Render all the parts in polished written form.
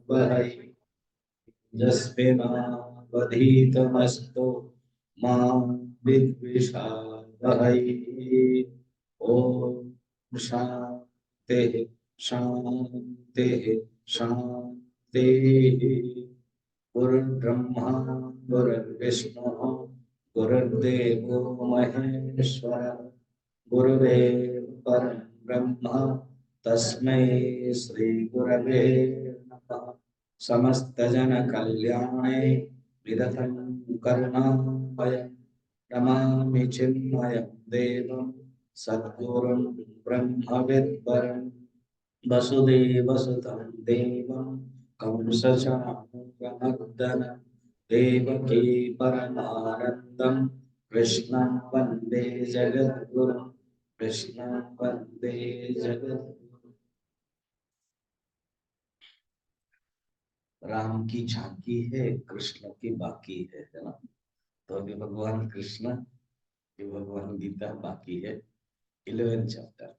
वहै यस्मिनावधीतमस्तु मा विद्विषावहै। ओम शांति शांति शांति। गुरुर्ब्रह्मा गुरुर्विष्णु गुरुर्देवो महेश्वर गुरुदेव परम ब्रह्म तस्मै श्री गुरवे नमः। समस्त जन कल्याणे विदधं करुणामयं नमामि चिन्मयं देवं सद्गुरुं ब्रह्मविद्वरं वसुदेवसुतं देवं कंसचाणूरमर्दनं देवकी परमानन्दं कृष्णं वन्दे जगद्गुरुं कृष्णं वन्दे जगद्गुरुं। राम की झांकी है, कृष्ण की बाकी है ना। तो अभी भगवान कृष्ण की भगवान गीता बाकी है, 11 चैप्टर।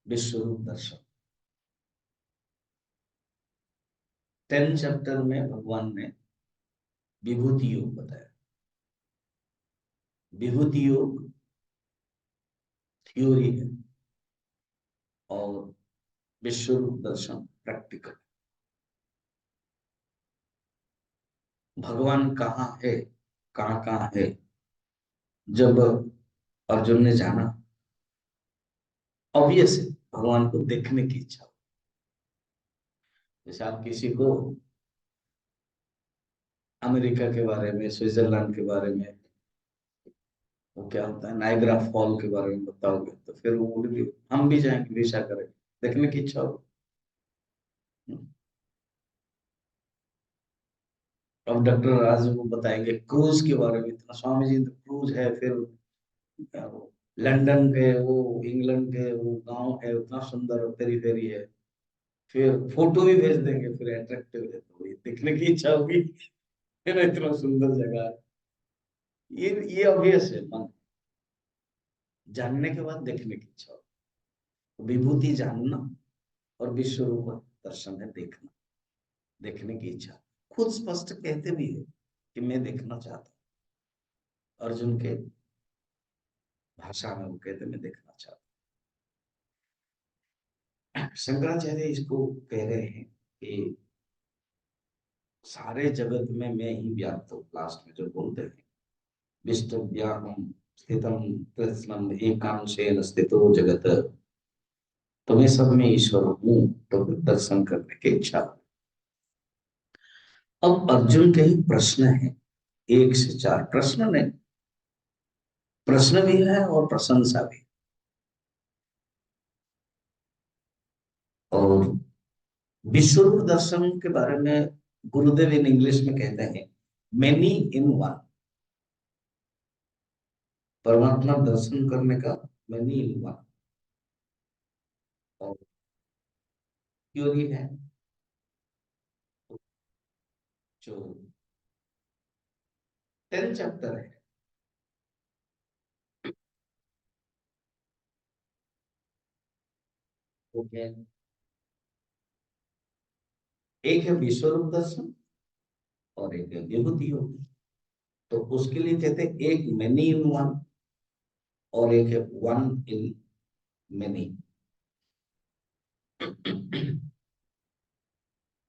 विश्वरूप दर्शन 10 चैप्टर में भगवान ने विभूति योग बताया। विभूति योग थ्योरी है और विश्वरूप दर्शन प्रैक्टिकल। भगवान कहाँ है, कहाँ है, जब अर्जुन ने जाना, ऑब्वियस है भगवान को देखने की इच्छा। जैसे आप किसी को अमेरिका के बारे में, स्विट्जरलैंड के बारे में, वो क्या होता है, नायग्रा फॉल के बारे में बताओगे तो फिर वो बोलेंगे हम भी जाएंगे, विशा करें, देखने की इच्छा होगी। अब डॉक्टर राज वो बताएंगे क्रूज के बारे में, इतना स्वामी जी क्रूज है, फिर लंदन के वो, इंग्लैंड के वो गांव है, उतना सुंदर पेरी है, फिर फोटो भी भेज देंगे, फिर अट्रैक्टिव है तो ये देखने की इच्छा होगी, फिर इतना सुंदर जगह है। ये ऑब्वियस है, मन जानने के बाद देखने की इच्छा होगी। विभूति जानना और विश्व रूप दर्शन है देखना, देखने की इच्छा। खुद स्पष्ट कहते भी है कि मैं देखना चाहता हूँ। अर्जुन के भाषा में वो कहते मैं देखना चाहता हूँ। शंकराचार्य इसको कह रहे हैं कि सारे जगत में मैं ही व्याप्त हूँ। लास्ट में जो बोलते हैं विष्टव्याहम स्थितम कृष्णम एकांशेन स्थितो जगत, तो मैं सब में ईश्वर हूँ, तो दर्शन करने की इच्छा। अब अर्जुन के ही प्रश्न है, 1 से 4 प्रश्न ने, प्रश्न भी है और प्रशंसा भी। और विश्वरूप दर्शन के बारे में गुरुदेव इन इंग्लिश में कहते हैं मेनी इन वन। परमात्मा दर्शन करने का मेनी इन वन। और थ्योरी है जो 10 चैप्टर है, ओके। एक है विश्वरूप दर्शन और एक है विभूति योग। तो उसके लिए कहते हैं एक मेनी इन वन और एक है वन इन मेनी।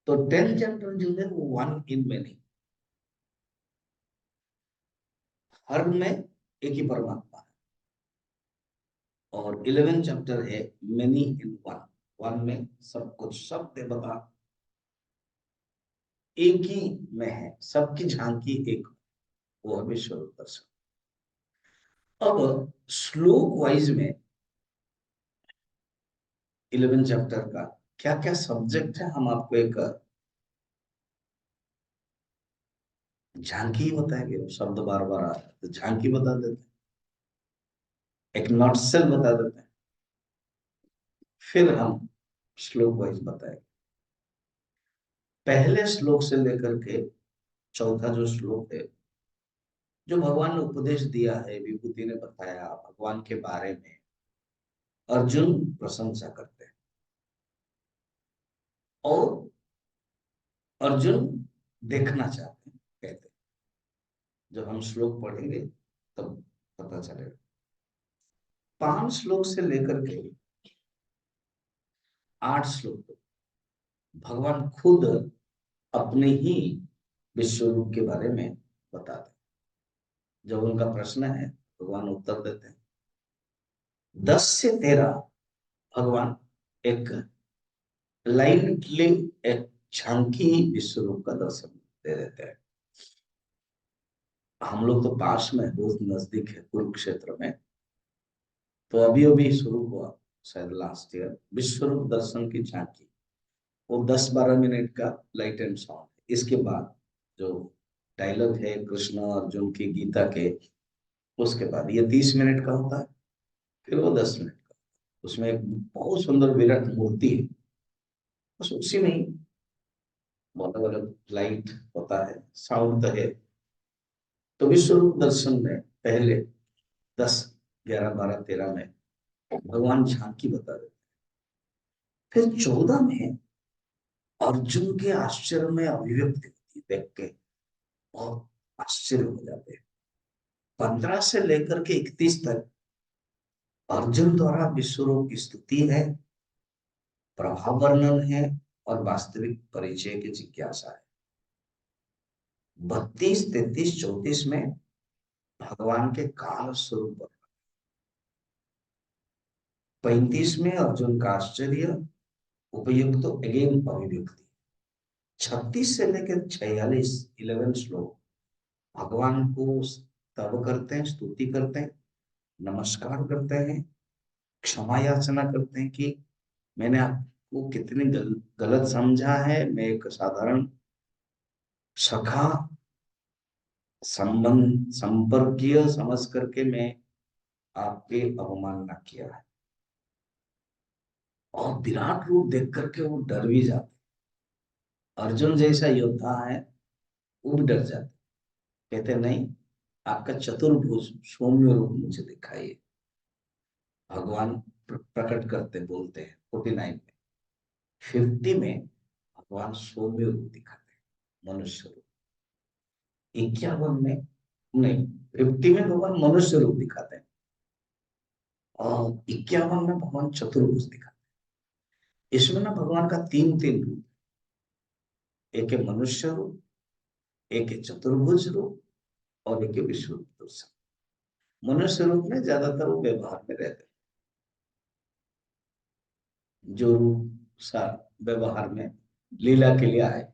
तो 10 चैप्टर जो है वो वन इन मेनी, हर में एक ही परमात्मा है। और 11 चैप्टर है मेनी इन वन, वन में सब कुछ, सब देवता एक ही में है, सबकी झांकी एक, वो है विश्वरूप दर्शन। अब श्लोक वाइज में 11 चैप्टर का क्या क्या सब्जेक्ट है, हम आपको एक झांकी ही बताएंगे। वो शब्द बार बार आ रहा है तो झांकी बता देते हैं, एक नॉटसेल बता देते हैं, फिर हम श्लोक वाइज बताएंगे। पहले श्लोक से लेकर के चौथा जो श्लोक है, जो भगवान ने उपदेश दिया है, विभूति ने बताया भगवान के बारे में, अर्जुन प्रशंसा करते हैं। और अर्जुन देखना चाहते हैं, कहते हैं। जब हम श्लोक पढ़ेंगे तब पता चलेगा। 5 श्लोक से लेकर के 8 श्लोक तक भगवान खुद अपने ही विश्व रूप के बारे में बताते हैं। जब उनका प्रश्न है, भगवान उत्तर देते हैं। 10 से 13 भगवान एक लाइटली एक झांकी विश्व रूप का दर्शन दे देते हैं। हम लोग तो पास में, बहुत नजदीक है कुरुक्षेत्र में, तो अभी अभी शुरू हुआ, शायद लास्ट ईयर, विश्व रूप दर्शन की झांकी। वो 10-12 मिनट का लाइट एंड साउंड। इसके बाद जो डायलॉग है कृष्ण अर्जुन की गीता के, उसके बाद ये 30 मिनट का होता है, फिर वो 10 मिनट का। उसमें एक बहुत सुंदर विराट मूर्ति है, बस उसी में ही बहुत अलग लाइट होता है, साउंड तो है। तो विश्व रूप दर्शन में पहले 10, 11, 12, 13 में भगवान झांकी बता देते। फिर 14 में अर्जुन के आश्चर्य में अभिव्यक्ति होती है, देख के बहुत आश्चर्य हो जाते हैं। 15 से लेकर के 31 तक अर्जुन द्वारा विश्व रूप की स्तुति है, प्रभाव वर्णन है और वास्तविक परिचय की जिज्ञासा है। 32, 33, 34 में भगवान के काल स्वरूप वर्णन। 35 में अर्जुन का आश्चर्य, उपयुक्त तो अगेन अभिव्यक्ति। 36 से लेकर 46, 11 श्लोक भगवान को स्तव करते हैं, स्तुति करते हैं, नमस्कार करते हैं, क्षमा याचना करते हैं कि मैंने आपको कितनी गलत समझा है, मैं एक साधारण सखा संबंध संपर्कीय समझ करके मैं आपके अवमानना किया है। और विराट रूप देख करके वो डर भी जाते। अर्जुन जैसा योद्धा है, वो भी डर जाते, कहते नहीं, आपका चतुर्भुज सौम्य रूप मुझे दिखाइए। भगवान प्रकट करते, बोलते हैं 49 में। 50 में भगवान सौम्य रूप दिखाते हैं, मनुष्य रूप। 51 में नहीं, 50 में भगवान मनुष्य रूप दिखाते हैं और 51 में भगवान चतुर्भुज दिखाते हैं। इसमें ना भगवान का तीन तीन रूप, एक है मनुष्य रूप, एक है चतुर्भुज रूप और एक है विश्व रूप दर्शन। मनुष्य रूप में ज्यादातर वो व्यवहार में रहते हैं, जो रूप सा व्यवहार में लीला के लिए आए।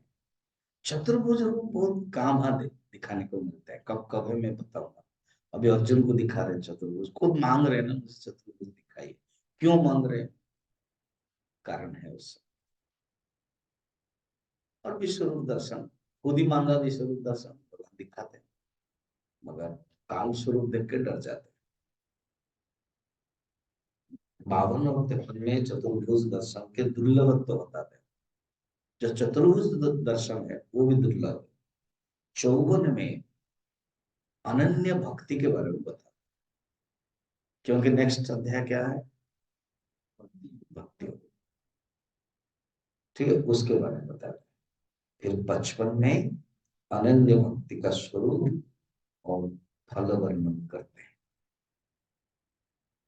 चतुर्भुज रूप बहुत काम दिखाने को मिलता है, कब कब है मैं बताऊंगा। अभी अर्जुन को दिखा रहे हैं चतुर्भुज, खुद मांग रहे हैं ना मुझे चतुर्भुज दिखाइए। क्यों मांग रहे हैं, कारण है उससे। और विश्व रूप दर्शन खुद ही मांगा, विश्व रूप दर्शन भगवान दिखाते हैं, मगर काल स्वरूप देख के डर जाते हैं। 52 और 53 में चतुर्भुज दर्शन के दुर्लभत्व बताते हैं। जो चतुर्भुज दर्शन है वो भी दुर्लभ है। 54 में अनन्य भक्ति के बारे में बता, क्योंकि नेक्स्ट अध्याय क्या है, भक्ति, ठीक है, उसके बारे में बता। फिर 55 में अनन्य भक्ति का स्वरूप और फल वर्णन करते हैं।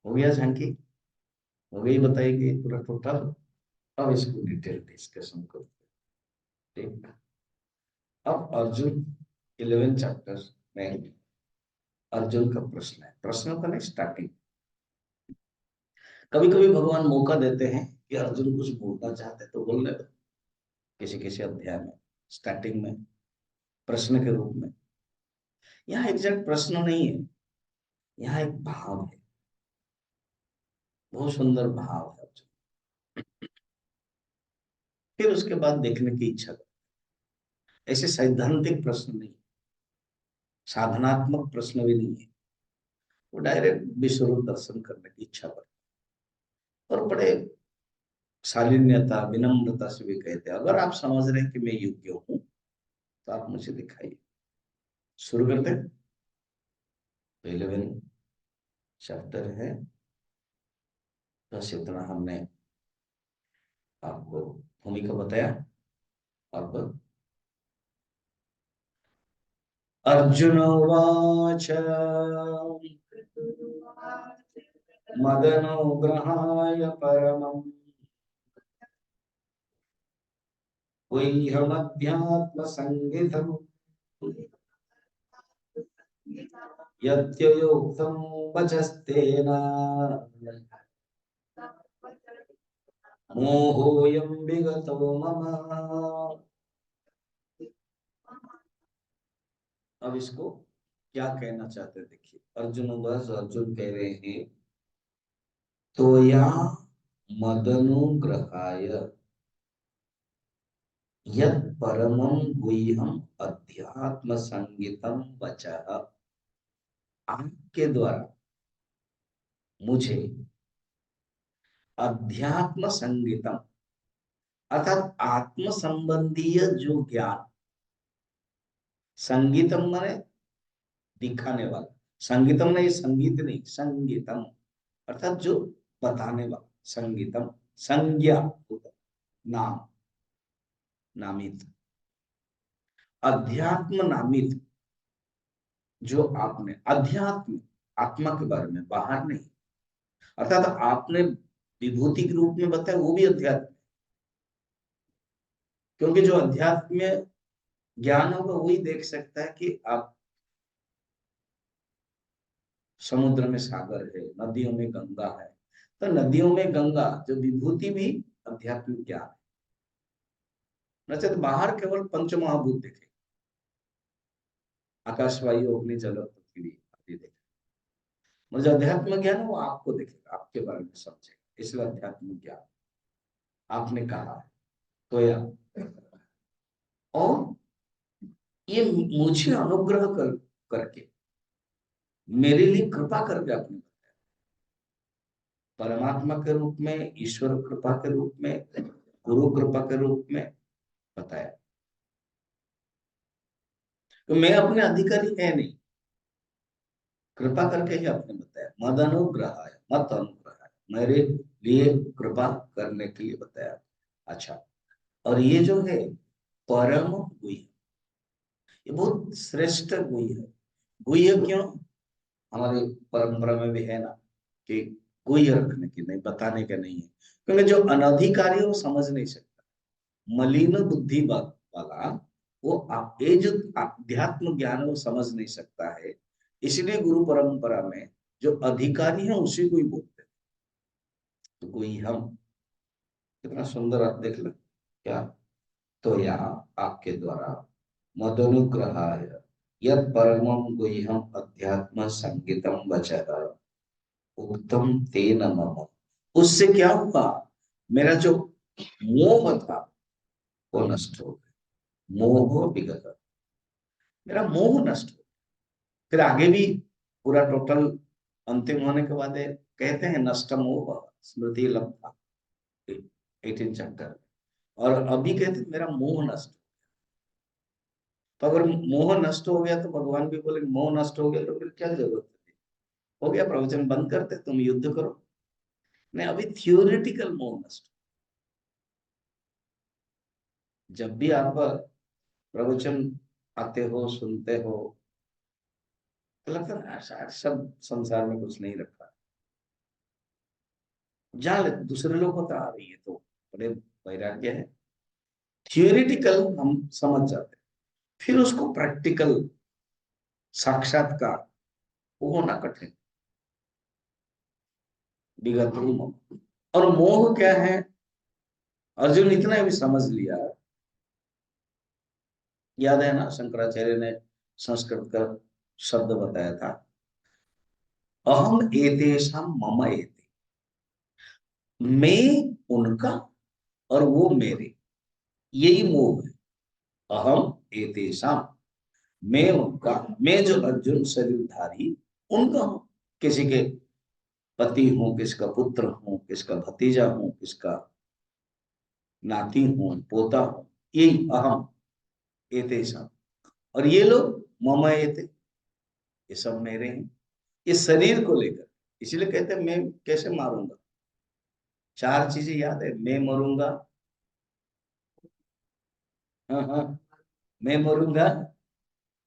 हो गया झांकी, हो गई, बताएगी पूरा टोटल। अब इसको डिटेल डिस्कशन करते हैं, ठीक। अब अर्जुन 11 चैप्टर में अर्जुन का प्रश्न है, प्रश्न का नहीं, स्टार्टिंग। कभी कभी भगवान मौका देते हैं कि अर्जुन कुछ बोलना चाहते तो बोलने दो, किसी किसी अध्याय में स्टार्टिंग में प्रश्न के रूप में। यहाँ एग्जैक्ट प्रश्न नहीं है, यहाँ एक भाव है, बहुत सुंदर भाव है अर्जुन। फिर उसके बाद देखने की इच्छा करते। ऐसे सैद्धांतिक प्रश्न नहीं, साधनात्मक प्रश्न भी नहीं है, वो डायरेक्ट विश्वरूप दर्शन करने की इच्छा करते और बड़े शालीन्यता विनम्रता से भी कहते हैं, अगर आप समझ रहे हैं कि मैं योग्य हूं तो आप मुझे दिखाइए। शुरू करते हैं। 11 चैप्टर है, बस इतना हमने आपको भूमिका बताया। अब अर्जुन उवाच मदनुग्रहाय परमम् गुह्यमध्यात्मसंगितम् यत्युक्तं वचस्तेन मोहोऽयं विगतो मम। अब इसको क्या कहना चाहते हैं देखिए। अर्जुन कह रहे हैं तो या मदनुग्रहाय यत् परमं गुह्यम अध्यात्म संगीतम वचः, आपके द्वारा मुझे अध्यात्म संगीतम अर्थात आत्म संबंधीय जो ज्ञान, संगीतम माने दिखाने वाला, संगीतम नहीं संगीत नहीं, संगीतम अर्थात जो बताने वाला, संगीतम संज्ञा होता है, नाम, नामित, अध्यात्म नामित जो आपने, अध्यात्म आत्मा के बारे में, बाहर नहीं, अर्थात आपने विभूति के रूप में बताया वो भी अध्यात्म, क्योंकि जो अध्यात्म में ज्ञान होगा वही देख सकता है कि आप समुद्र में सागर है, नदियों में गंगा है, तो नदियों में गंगा जो विभूति भी आध्यात्मिक ज्ञान है। नचेत बाहर केवल पंचमहाभूत देखे, आकाश वायु अग्नि जल पृथ्वी आदि देखे, मुझे अध्यात्म ज्ञान है वो आपको देखेगा, आपके बारे में समझेगा, इसलिए अध्यात्म ज्ञान आपने कहा है। तो या और ये मुझे अनुग्रह करके मेरे लिए कृपा करके आपने बताया, परमात्मा के रूप में, ईश्वर कृपा के रूप में, गुरु कृपा के रूप में बताया। तो मैं अपने अधिकारी है नहीं, कृपा करके ही आपने बताया। मद अनुग्रह है, मत अनुग्रह है, मेरे लिए कृपा करने के लिए बताया। अच्छा, और ये जो है परम गुह्य, ये बहुत श्रेष्ठ गुह्य है। गुह्य क्यों? हमारी परंपरा में भी है ना कि गुह्य रखने की नहीं, बताने का नहीं है, क्योंकि जो अनधिकारी है वो समझ नहीं सकता, मलिन बुद्धि वाला वो आप ये जो अध्यात्म ज्ञान है वो समझ नहीं सकता है। इसलिए गुरु परंपरा में जो अधिकारी है उसी को ही बोलते हैं। तो कोई हम, कितना सुंदर आप देख लो क्या। तो यहाँ आपके द्वारा मदनुग्रहाय यत् परमं गुह्यम अध्यात्म संगीतम वचः उत्तम तेन मम, उससे क्या हुआ, मेरा जो मोह था वो नष्ट हो गया, मोह विगत, मेरा मोह नष्ट हो। फिर आगे भी पूरा टोटल अंतिम होने के बाद कहते हैं नष्ट मोह स्मृति लब्धा, 18 चैप्टर। और अभी कहते हैं मेरा मोह नष्ट। तो अगर मोह नष्ट हो गया तो भगवान भी बोले मोह नष्ट हो गया तो फिर क्या जरूरत है, हो गया प्रवचन बंद करते, तुम युद्ध करो। नहीं, अभी थियोरिटिकल मोह नष्ट। जब भी आप प्रवचन आते हो, सुनते हो, तो लगता है शायद सब संसार में कुछ नहीं रखा, जान ले दूसरे लोग बता रही है तो बड़े वैराग्य है। थियोरिटिकल हम समझ जाते हैं, फिर उसको प्रैक्टिकल साक्षात्कार वो होना कठिन। विगत मोह, और मोह क्या है, अर्जुन इतना भी समझ लिया, याद है ना शंकराचार्य ने संस्कृत का शब्द बताया था, अहम एतेषाम मम एते, मैं उनका और वो मेरे, यही मोह है। अहम एतेषाम, मैं उनका, मैं जो अर्जुन शरीरधारी उनका हूं, किसी के पति हूं, किसका पुत्र हूं, किसका भतीजा हूं, किसका नाती हूं, पोता हूं, यही अहम एतेषाम। और ये लोग मम एते, ये सब मेरे हैं, ये शरीर को लेकर। इसलिए कहते हैं मैं कैसे मारूंगा, चार चीजें याद है, मैं मरूंगा, हाँ हाँ, मैं मरूंगा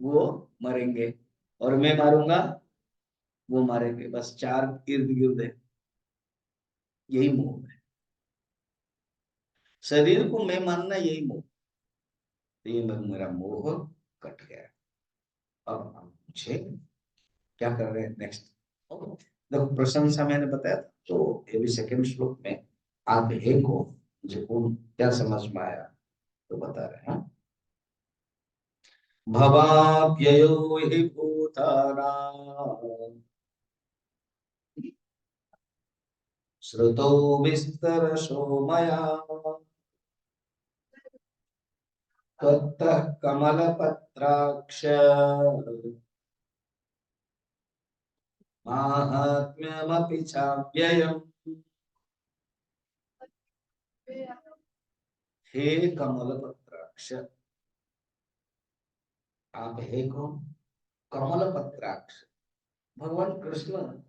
वो मरेंगे, और मैं मारूंगा वो मारेंगे, बस चार इर्द गिर्द है, यही मोह है। शरीर को मैं मानना यही मोह। तो ये मेरा मोह कट गया। अब हम मुझे क्या कर रहे हैं नेक्स्ट। देखो प्रशंसा मैंने बताया था, तो ये भी सेकंड श्लोक में आप एक हो, मुझे कौन क्या समझ में आया तो बता रहे हैं। भवाप्ययो हि भूतानां श्रुतो विस्तरशो मया त्वत्तः कमलपत्राक्ष माहात्म्यमपि चाव्ययम्। हे कमलपत्राक्ष, आप हे कौन? कमलपत्राक्ष भगवान कृष्ण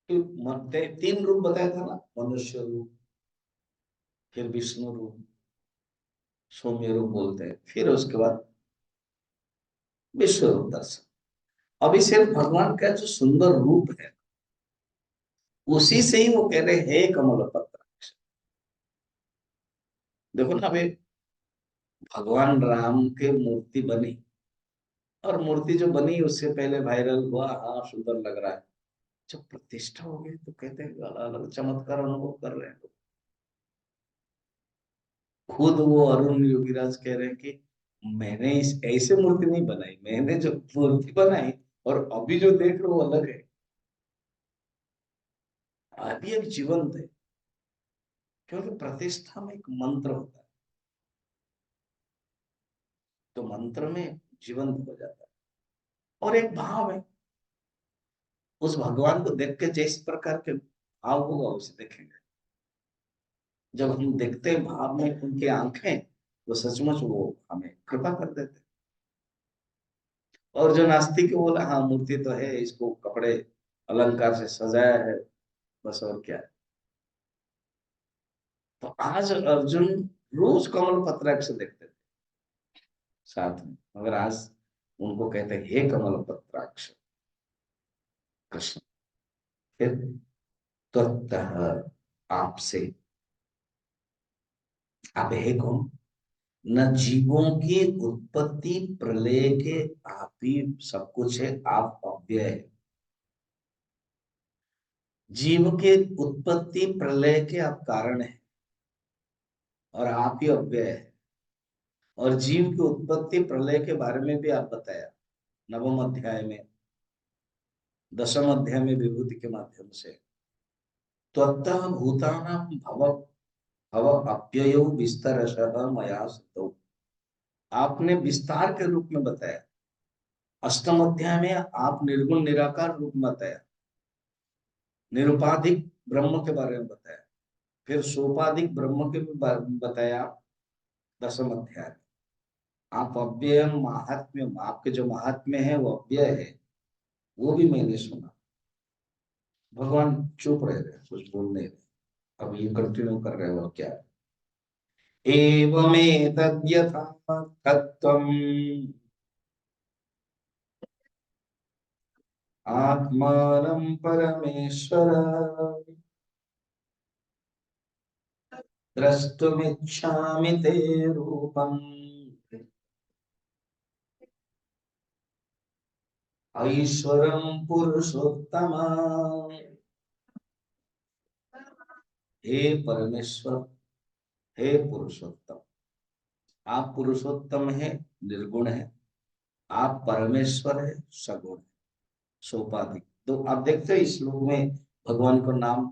के तीन रूप बताया था ना, मनुष्य रूप, फिर विष्णु रूप, सौम्य रूप बोलते हैं, फिर उसके बाद विश्व रूप दर्शन। अभी सिर्फ भगवान का जो सुंदर रूप है उसी से ही वो कह रहे हैं हे कमल पत्र। देखो ना, अभी भगवान राम की मूर्ति बनी, और मूर्ति जो बनी उससे पहले वायरल हुआ, हाँ सुंदर लग रहा है। जब प्रतिष्ठा हो गई तो कहते हैं अलग अलग चमत्कार अनुभव कर रहे हैं। खुद वो अरुण योगीराज कह रहे हैं कि मैंने इस ऐसे मूर्ति नहीं बनाई, मैंने जो मूर्ति बनाई और अभी जो देख रहे हो वो अलग है, अभी अभी जीवंत है। क्योंकि प्रतिष्ठा में एक मंत्र होता है, तो मंत्र में जीवंत हो जाता है, और एक भाव है। उस भगवान को देख के जिस प्रकार के भाव होगा उसे देखेंगे। जब हम देखते हैं भाव में उनकी आंखें, तो सचमुच वो हमें कृपा कर देते हैं। और जो नास्तिक है, बोला हाँ मूर्ति तो है, इसको कपड़े अलंकार से सजाया है, बस और क्या है। तो आज अर्जुन रोज कमल पत्राक्ष देखते थे साथ में, मगर आज उनको कहते हैं हे कमल पत्राक्ष कृष्ण। फिर त्वत्तः, आपसे, आप हे कौन? न जीवों की उत्पत्ति प्रलय के, आप ही सब कुछ है, आप अव्यय है। जीव के उत्पत्ति प्रलय के आप कारण है, और आप ही अव्यय है। और जीव की उत्पत्ति प्रलय के बारे में भी आप बताया नवम अध्याय में, दशम अध्याय में विभूति के माध्यम से। त्वत्तः भूतानां भव भव अप्ययो विस्तरशः मया स्तौ, आपने विस्तार के रूप में बताया। अष्टम अध्याय में आप निर्गुण निराकार रूप में बताया, निरुपाधिक ब्रह्म के बारे में बताया, फिर सोपाधिक ब्रह्म के भी बारे में बताया दसम अध्याय में। आप अव्यय महात्म्य, आपके जो महात्म्य है वो अव्यय है, वो भी मैंने सुना। भगवान चुप रह रहे, कुछ बोल नहीं रहे। अब ये कंटिन्यू कर रहे हो क्या? एवमेतद्यथार्थत्वम् आत्मानं परमेश्वर द्रष्टुमिच्छामि ते रूपम् ऐश्वरं पुरुषोत्तम। हे परमेश्वर, हे पुरुषोत्तम, आप पुरुषोत्तम है, निर्गुण है, आप परमेश्वर है, सगुण है, सोपाधिक। तो आप देखते हो इस श्लोक में भगवान को नाम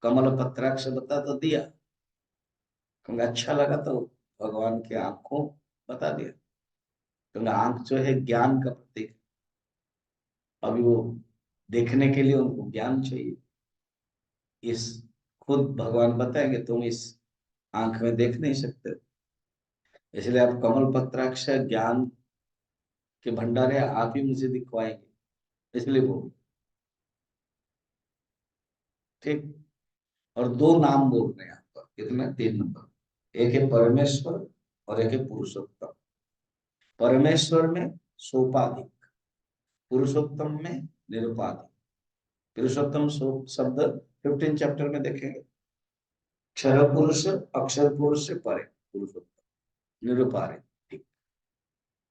कमल पत्राक्ष बता तो दिया, क्योंकि अच्छा लगा तो भगवान की आंखों बता दिया, क्योंकि आंख जो है ज्ञान का प्रतीक। अभी वो देखने के लिए उनको ज्ञान चाहिए। इस खुद भगवान बताएंगे तुम इस आंख में देख नहीं सकते, इसलिए आप कमल पत्राक्ष ज्ञान के भंडारे आप ही मुझे दिखवाएंगे, इसलिए वो ठीक। और दो नाम बोल रहे हैं आपका, कितना? तीन नंबर। एक है परमेश्वर, और एक है पुरुषोत्तम। परमेश्वर में सोपाधिक, पुरुषोत्तम में निरुपाधिक। पुरुषोत्तम शब्द 15 चैप्टर में देखेंगे। क्षर पुरुष, अक्षर पुरुष से परे पुरुषोत्तम, निरुपाधिक।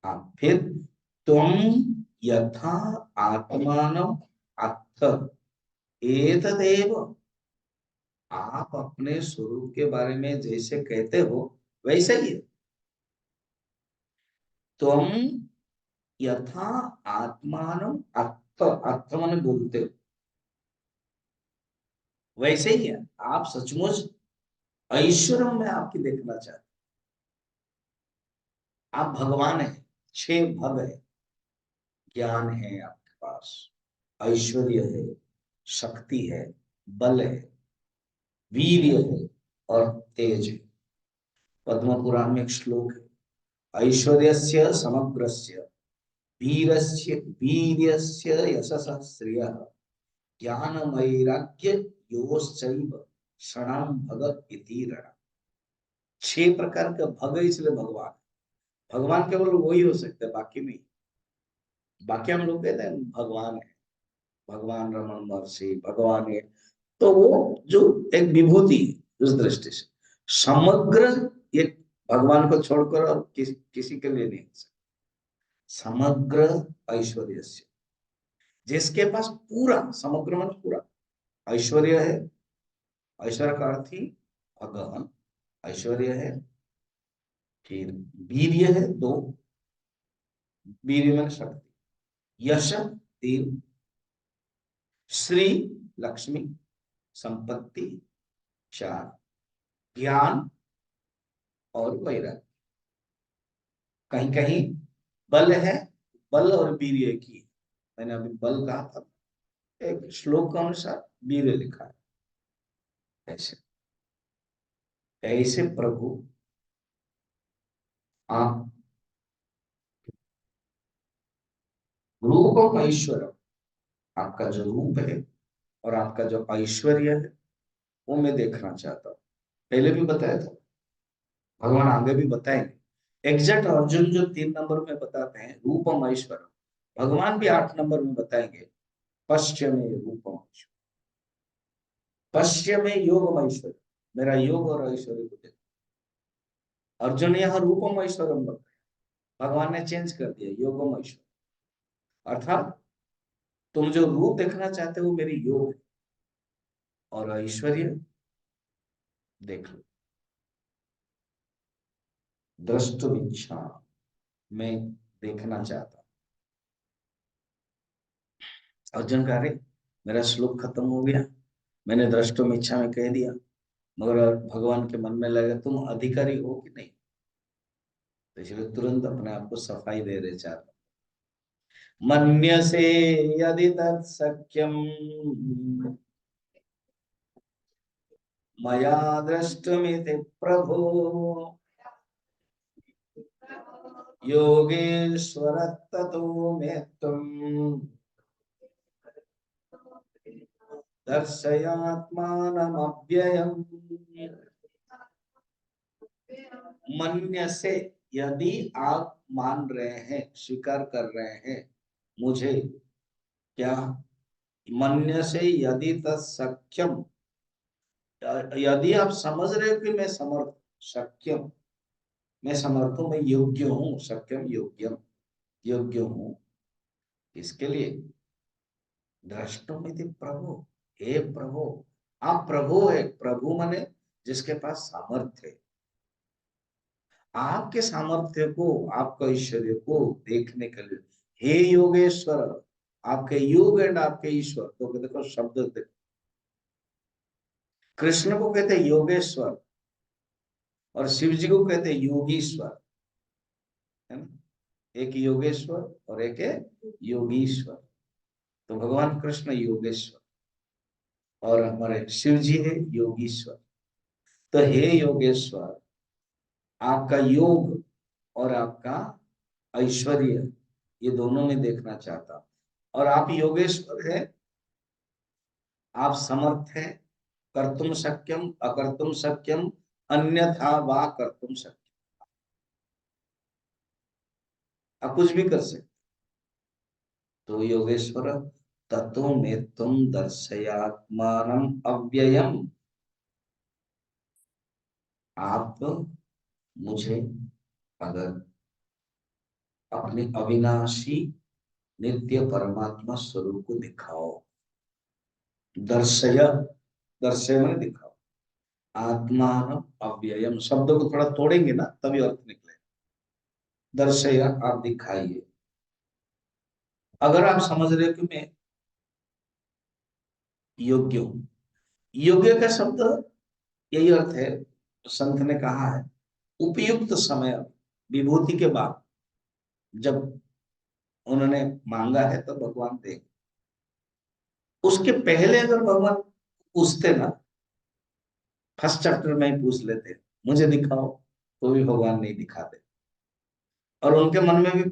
हाँ, फिर तुम यथा आत्मान अथ एतदेव, आप अपने स्वरूप के बारे में जैसे कहते हो वैसे ही है। तुम यथा आत्मान अथ, अर्थ माने बोलते हो, वैसे ही है। आप सचमुच ऐश्वर्य में आपकी देखना चाहते, आप भगवान है। 6 भव है, ज्ञान है आपके पास, ऐश्वर्य है, शक्ति है, बल है, वीर्य है और तेज है। पद्म पुराण में एक श्लोक है, ऐश्वर्यस्य समग्रस्य वीरस्य वीर्यस्य यशसः श्रियः ज्ञान वैराग्य योश्चैव क्षणं भगत इति रण। 6 प्रकार का भग, इसलिए भगवान। भगवान केवल वही हो सकते हैं, बाकी नहीं। बाकी हम लोग कहते हैं भगवान है, भगवान रमन महर्षि भगवान है, तो वो जो एक विभूति है उस दृष्टि से। समग्र एक भगवान को छोड़कर और किसी के लिए नहीं हो सकता। समग्र ऐश्वर्य से, जिसके पास पूरा, समग्र मन पूरा ऐश्वर्य है। ऐश्वर्य का अर्थ ही भगवान, ऐश्वर्य है। फिर वीर्य है 2, वीर्य में शक्ति। यश 3, श्री लक्ष्मी संपत्ति 4, ज्ञान और वैराग्य। कहीं कहीं बल है, बल और वीर्य की, मैंने अभी बल कहा था, एक श्लोक के अनुसार वीर्य लिखा है। ऐसे ऐसे प्रभु आप रूपम ऐश्वर्य, आपका जो रूप है और आपका जो ऐश्वर्य है वो मैं देखना चाहता हूँ। पहले भी बताया था, भगवान आगे भी बताएंगे। एग्जैक्ट अर्जुन जो 3 नंबर में बताते हैं रूपम ऐश्वर्य, भगवान भी 8 नंबर में बताएंगे पश्चिमे रूपम ऐश्वर्य, पश्चिमे योग ऐश्वर्य, मेरा योग और ऐश्वर्य को देखो। अर्जुन यहाँ रूपम ऐश्वर्य बताया, भगवान ने चेंज कर दिया योगम ऐश्वर्य, अर्थात तुम जो रूप देखना चाहते हो मेरी योग है, और ऐश्वर्य देख लो। द्रष्टुम इच्छा, मैं देखना चाहता। अर्जुन कह रहे मेरा श्लोक खत्म हो गया, मैंने द्रष्टुम इच्छा में कह दिया, मगर भगवान के मन में लगा तुम अधिकारी हो कि नहीं, तो इसलिए तुरंत अपने आप को सफाई दे रहे 4। मन्यसे यदि तत्सख्यम मया द्रष्टुमिति प्रभो योगेश्वर ततो मे त्वं दर्शयात्मानमव्ययम्। मन्य से, यदि आप मान रहे हैं, स्वीकार कर रहे हैं मुझे, क्या मन्य से यदि तत्सख्यम, यदि आप समझ रहे हो कि मैं समर्थ, सख्यम मैं समर्थ हूं, मैं योग्य हूं, सख्यम योग्यम, योग्य हूं, इसके लिए द्रष्टुमिति प्रभु, हे प्रभु, आप प्रभु है। प्रभु माने जिसके पास सामर्थ्य है। आपके सामर्थ्य को, आपका ऐश्वर्य को देखने के लिए, हे योगेश्वर, आपके योग एंड आपके ईश्वर, तो देखो शब्द देखो, कृष्ण को कहते हैं योगेश्वर और शिव जी को कहते हैं योगीश्वर, है ना। एक योगेश्वर और एक है योगीश्वर। तो भगवान कृष्ण योगेश्वर और हमारे शिव जी है योगीश्वर। तो हे योगेश्वर, आपका योग और आपका ऐश्वर्य, ये दोनों में देखना चाहता। और आप योगेश्वर है, आप समर्थ है, कर्तुम शक्यम अकर्तुम शक्यम अन्यथा वा कर्तुम शक्यम। आप कुछ भी कर सकते। तो योगेश्वर ततो में तुम दर्शयात्मानम अव्ययम, आप मुझे अगर अपने अविनाशी नित्य परमात्मा स्वरूप को दिखाओ। दर्शय, दर्शय में दिखाओ। आत्मान अव्ययम शब्द को थोड़ा तोड़ेंगे ना तभी अर्थ निकलेगा। दर्शय आप दिखाइए। अगर आप समझ रहे हो कि मैं योग्य हूं, योग्य का शब्द यही अर्थ है, संत ने कहा है उपयुक्त समय, विभूति के बाद जब उन्होंने मांगा है तो भगवान दे। उसके पहले अगर भगवान पूछते ना, फर्स्ट चैप्टर में ही पूछ लेते मुझे दिखाओ, तो भी भगवान नहीं दिखाते। और उनके मन में भी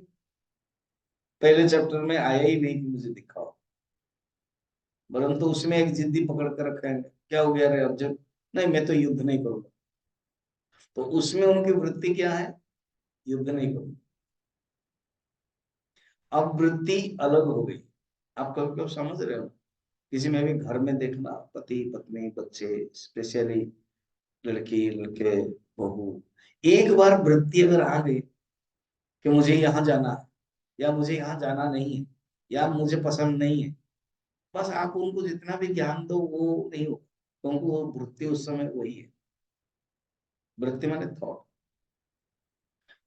पहले चैप्टर में आया ही नहीं कि मुझे दिखाओ, परंतु उसमें एक जिद्दी पकड़ कर रखा है। क्या हो गया रे अर्जुन, नहीं मैं तो युद्ध नहीं करूंगा। तो उसमें उनकी वृत्ति क्या है, युद्ध नहीं करूंगा। अब वृत्ति अलग हो गई। आप कभी कभी समझ रहे हो, किसी में भी घर में देखना, पति पत्नी बच्चे, स्पेशली लड़की लड़के बहू, एक बार वृत्ति अगर आ गई कि मुझे यहाँ जाना है या मुझे यहाँ जाना नहीं है या मुझे पसंद नहीं है, बस आप उनको जितना भी ज्ञान दो वो नहीं हो, क्योंकि वो वृत्ति उस समय वही है। वृत्ति माने थॉट।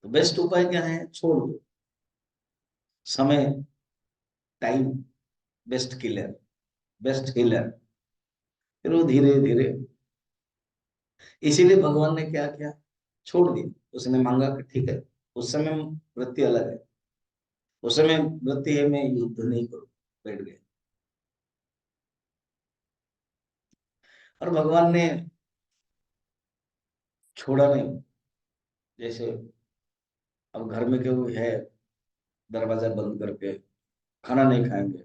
तो बेस्ट उपाय क्या है, छोड़ दो। समय, time, best killer, best healer. फिर वो धीरे धीरे, इसीलिए भगवान ने क्या किया, छोड़ दिया। उसने मांगा कि ठीक है, उस समय वृत्ति अलग है, उस समय वृत्ति है मैं युद्ध नहीं करूं, बैठ गए। और भगवान ने छोड़ा नहीं। जैसे अब घर में कोई है, दरवाजा बंद करके खाना नहीं खाएंगे,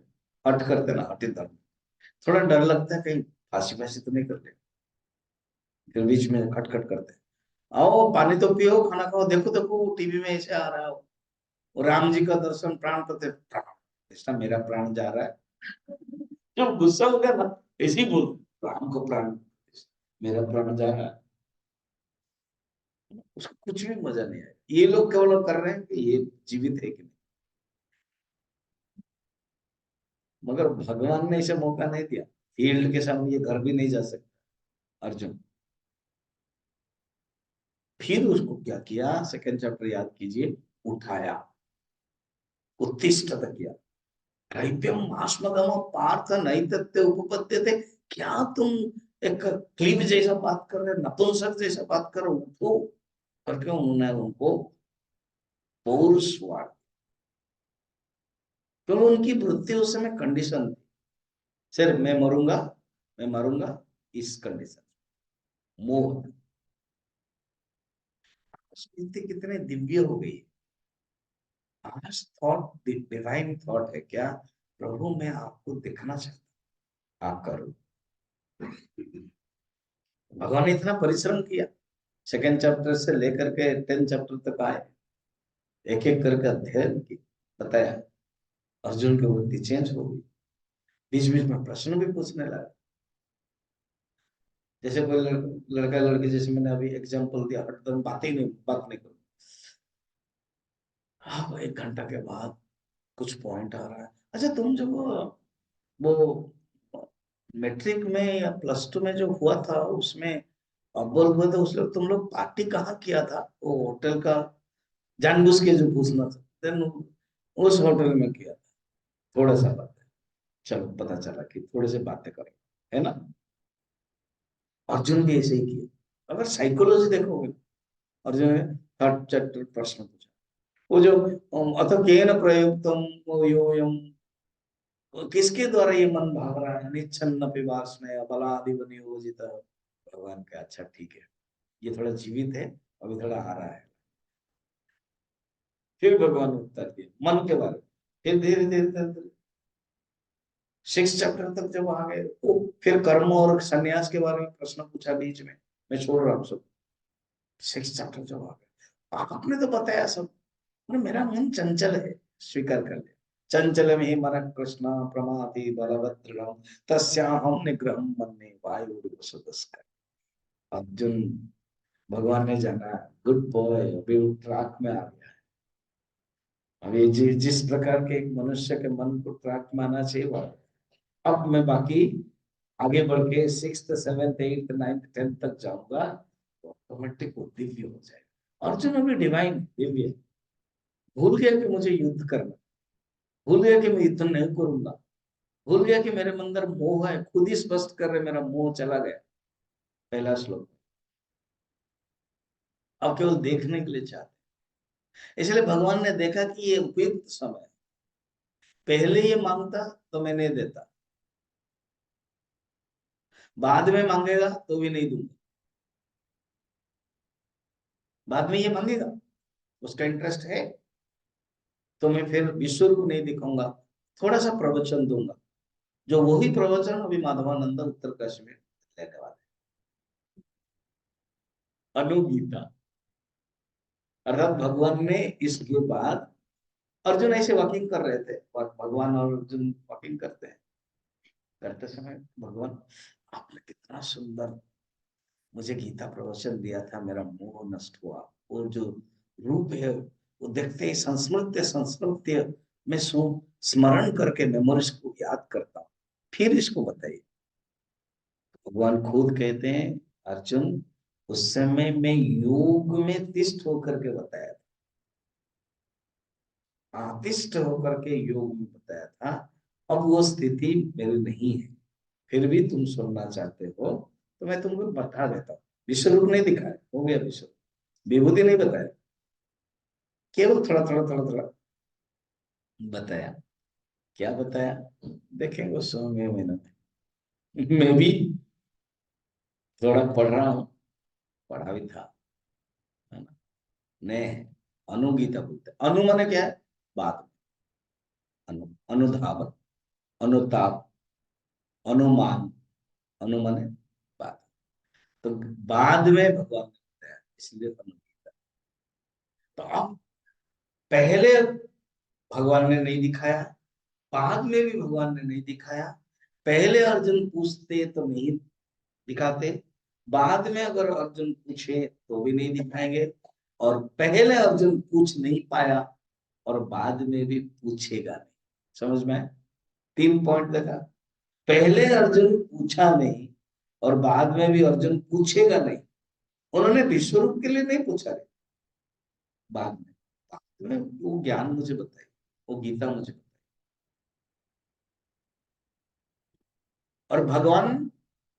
हट करते ना, हटे धर्म, थोड़ा डर लगता है कहीं फांसी फांसी तो नहीं करते, फिर बीच में खटखट करते हैं, आओ पानी तो पियो, खाना खाओ, देखो देखो टीवी में ऐसे आ रहा हो, और राम जी का दर्शन, प्राण प्रतिष्ठा, इसका मेरा प्राण जा रहा है। जब गुस्सा हो गया ना, ऐसे ही बोल, राम को प्राण, मेरा प्राण जा रहा है। उसको कुछ भी मजा नहीं आया। ये लोग केवल कर रहे हैं कि ये जीवित है कि नहीं, मगर भगवान ने इसे मौका नहीं दिया। फील्ड के सामने ये घर भी नहीं जा सकता अर्जुन। फिर उसको क्या किया, सेकंड चैप्टर याद कीजिए, उठाया, उत्तिष्ठ किया। दैव्यम मास्मगम पार्थ नैतत्य उपपद्यते। क्या तुम एक क्लीब जैसा बात कर रहे, नपुंसक जैसा बात कर रहे, उठो करके उन्होंने उनको पौरुषवाद, क्योंकि उनकी वृत्ति उस समय कंडीशन थी, सिर्फ मैं मरूंगा, मैं मरूंगा, इस कंडीशन, मोह। वृत्ति कितने दिव्य हो गई। आज थॉट डिवाइन थॉट है क्या, प्रभु मैं आपको देखना चाहता, आप करो। भगवान ने इतना परिश्रम किया, सेकेंड चैप्टर से लेकर के 10 चैप्टर तक आए, एक एक करके अध्ययन की, बताया। अर्जुन की वृत्ति चेंज हो गई, बीच बीच में प्रश्न भी पूछने लगा। जैसे कोई लड़का लड़की, जैसे मैंने अभी एग्जांपल दिया, हटदम बात ही नहीं, बात नहीं करो, हाँ एक घंटा के बाद कुछ पॉइंट आ रहा है, अच्छा तुम जब वो मैट्रिक में या प्लस 2 में जो हुआ था उसमें अव्वल हुआ था, उस लोग तुम लोग पार्टी कहाँ किया था, वो होटल का, जानबूझ के जो पूछना था, देन उस होटल में किया था। थोड़ा सा बात है, चलो पता चला कि थोड़े से बातें करो, है ना। अर्जुन भी ऐसे ही किया। अगर साइकोलॉजी देखोगे, अर्जुन ने थर्ड चैप्टर प्रश्न पूछा, वो जो अथ केन प्रयुक्तम वो योयम, किसके द्वारा ये मन भाग रहा है, निच्छन्न पिपासनया बलादिव नियोजित। भगवान का अच्छा ठीक है, ये थोड़ा जीवित है, अभी थोड़ा आ रहा है। फिर भगवान ने उत्तर दिया मन के बारे में। फिर धीरे धीरे धीरे 6 चैप्टर तक जब आ गए, तो फिर कर्म और संन्यास के बारे में प्रश्न पूछा बीच में, मैं छोड़ रहा हूँ सब। 6 चैप्टर जब आ गए, आपने तो बताया सब, और मेरा मन चंचल है, स्वीकार कर ले। चंचल में ही मन कृष्ण प्रमाथि बलभद्र तस्याहम निग्रहम मन्ये वायु सदस्कर। अर्जुन, भगवान ने जाना गुड बॉय, अभी वो ट्रैक में आ गया है। अभी जिस प्रकार के एक मनुष्य के मन को ट्रैक में आना चाहिए वो, अब मैं बाकी आगे बढ़ के 6th 7th 8th 9th 10th तक जाऊंगा तो ऑटोमेटिक वो दिव्य हो जाएगा। अर्जुन अभी डिवाइन दिव्य है। भूल गया कि मुझे युद्ध करना, भूल गया कि मैं युद्ध नहीं करूंगा, भूल गया कि मेरे अंदर मोह है, खुद ही स्पष्ट कर रहे मेरा मोह चला गया। पहला श्लोक। अब केवल देखने के लिए चाहते, इसलिए भगवान ने देखा कि ये उपयुक्त समय है। पहले ये मांगता तो मैं नहीं देता, बाद में मांगेगा तो भी नहीं दूंगा। बाद में ये मांगेगा, उसका इंटरेस्ट है, तो मैं फिर विश्व रूप नहीं दिखाऊंगा, थोड़ा सा प्रवचन दूंगा। जो वही प्रवचन अभी माधवानंद उत्तरकाशी में लेने वाले, अनुगीता। अर्थात भगवान ने इसके बाद, अर्जुन ऐसे वॉकिंग कर रहे थे और भगवान और अर्जुन वॉकिंग करते हैं, करते समय भगवान, आपने कितना सुंदर मुझे गीता प्रवचन दिया था, मेरा मोह नष्ट हुआ। और जो रूप है वो देखते ही संस्मृत्य संस्मृत्य में स्मरण करके मेमोरीज को याद करता हूँ, फिर इसको बताइए। भगवान खुद कहते हैं, अर्जुन उस समय मैं योग में तिष्ठ होकर के बताया था, आतिष्ठ होकर के योग में बताया था। अब वो स्थिति मेरी नहीं है, फिर भी तुम सुनना चाहते हो तो मैं तुमको बता देता हूँ। विश्व रूप नहीं दिखाया, हो गया विश्व, विभूति नहीं बताया, केवल थोड़ा थोड़ा थोड़ा थोड़ा बताया। क्या बताया देखेंगे उस समय महीना में। मैं भी थोड़ा पढ़ रहा हूँ, पढ़ा भी था, है ना। ने अनुगीता बोलते, अनु माने क्या है, बात, अनु अनुधावन, अनुताप, अनुमान, अनु माने बात। तो बाद में भगवान ने बताया, इसलिए अनुगीता। तो अब पहले भगवान ने नहीं दिखाया, बाद में भी भगवान ने नहीं दिखाया। पहले अर्जुन पूछते तो नहीं दिखाते, बाद में अगर अर्जुन पूछे तो भी नहीं दिखाएंगे, और पहले अर्जुन पूछ नहीं पाया और बाद में भी पूछेगा नहीं। समझ में आया? 3 पॉइंट देखा। पहले अर्जुन पूछा नहीं और बाद में भी अर्जुन पूछेगा नहीं। उन्होंने विश्व रूप के लिए नहीं पूछा है, बाद में वो ज्ञान मुझे बताई, वो गीता मुझे बताई। और भगवान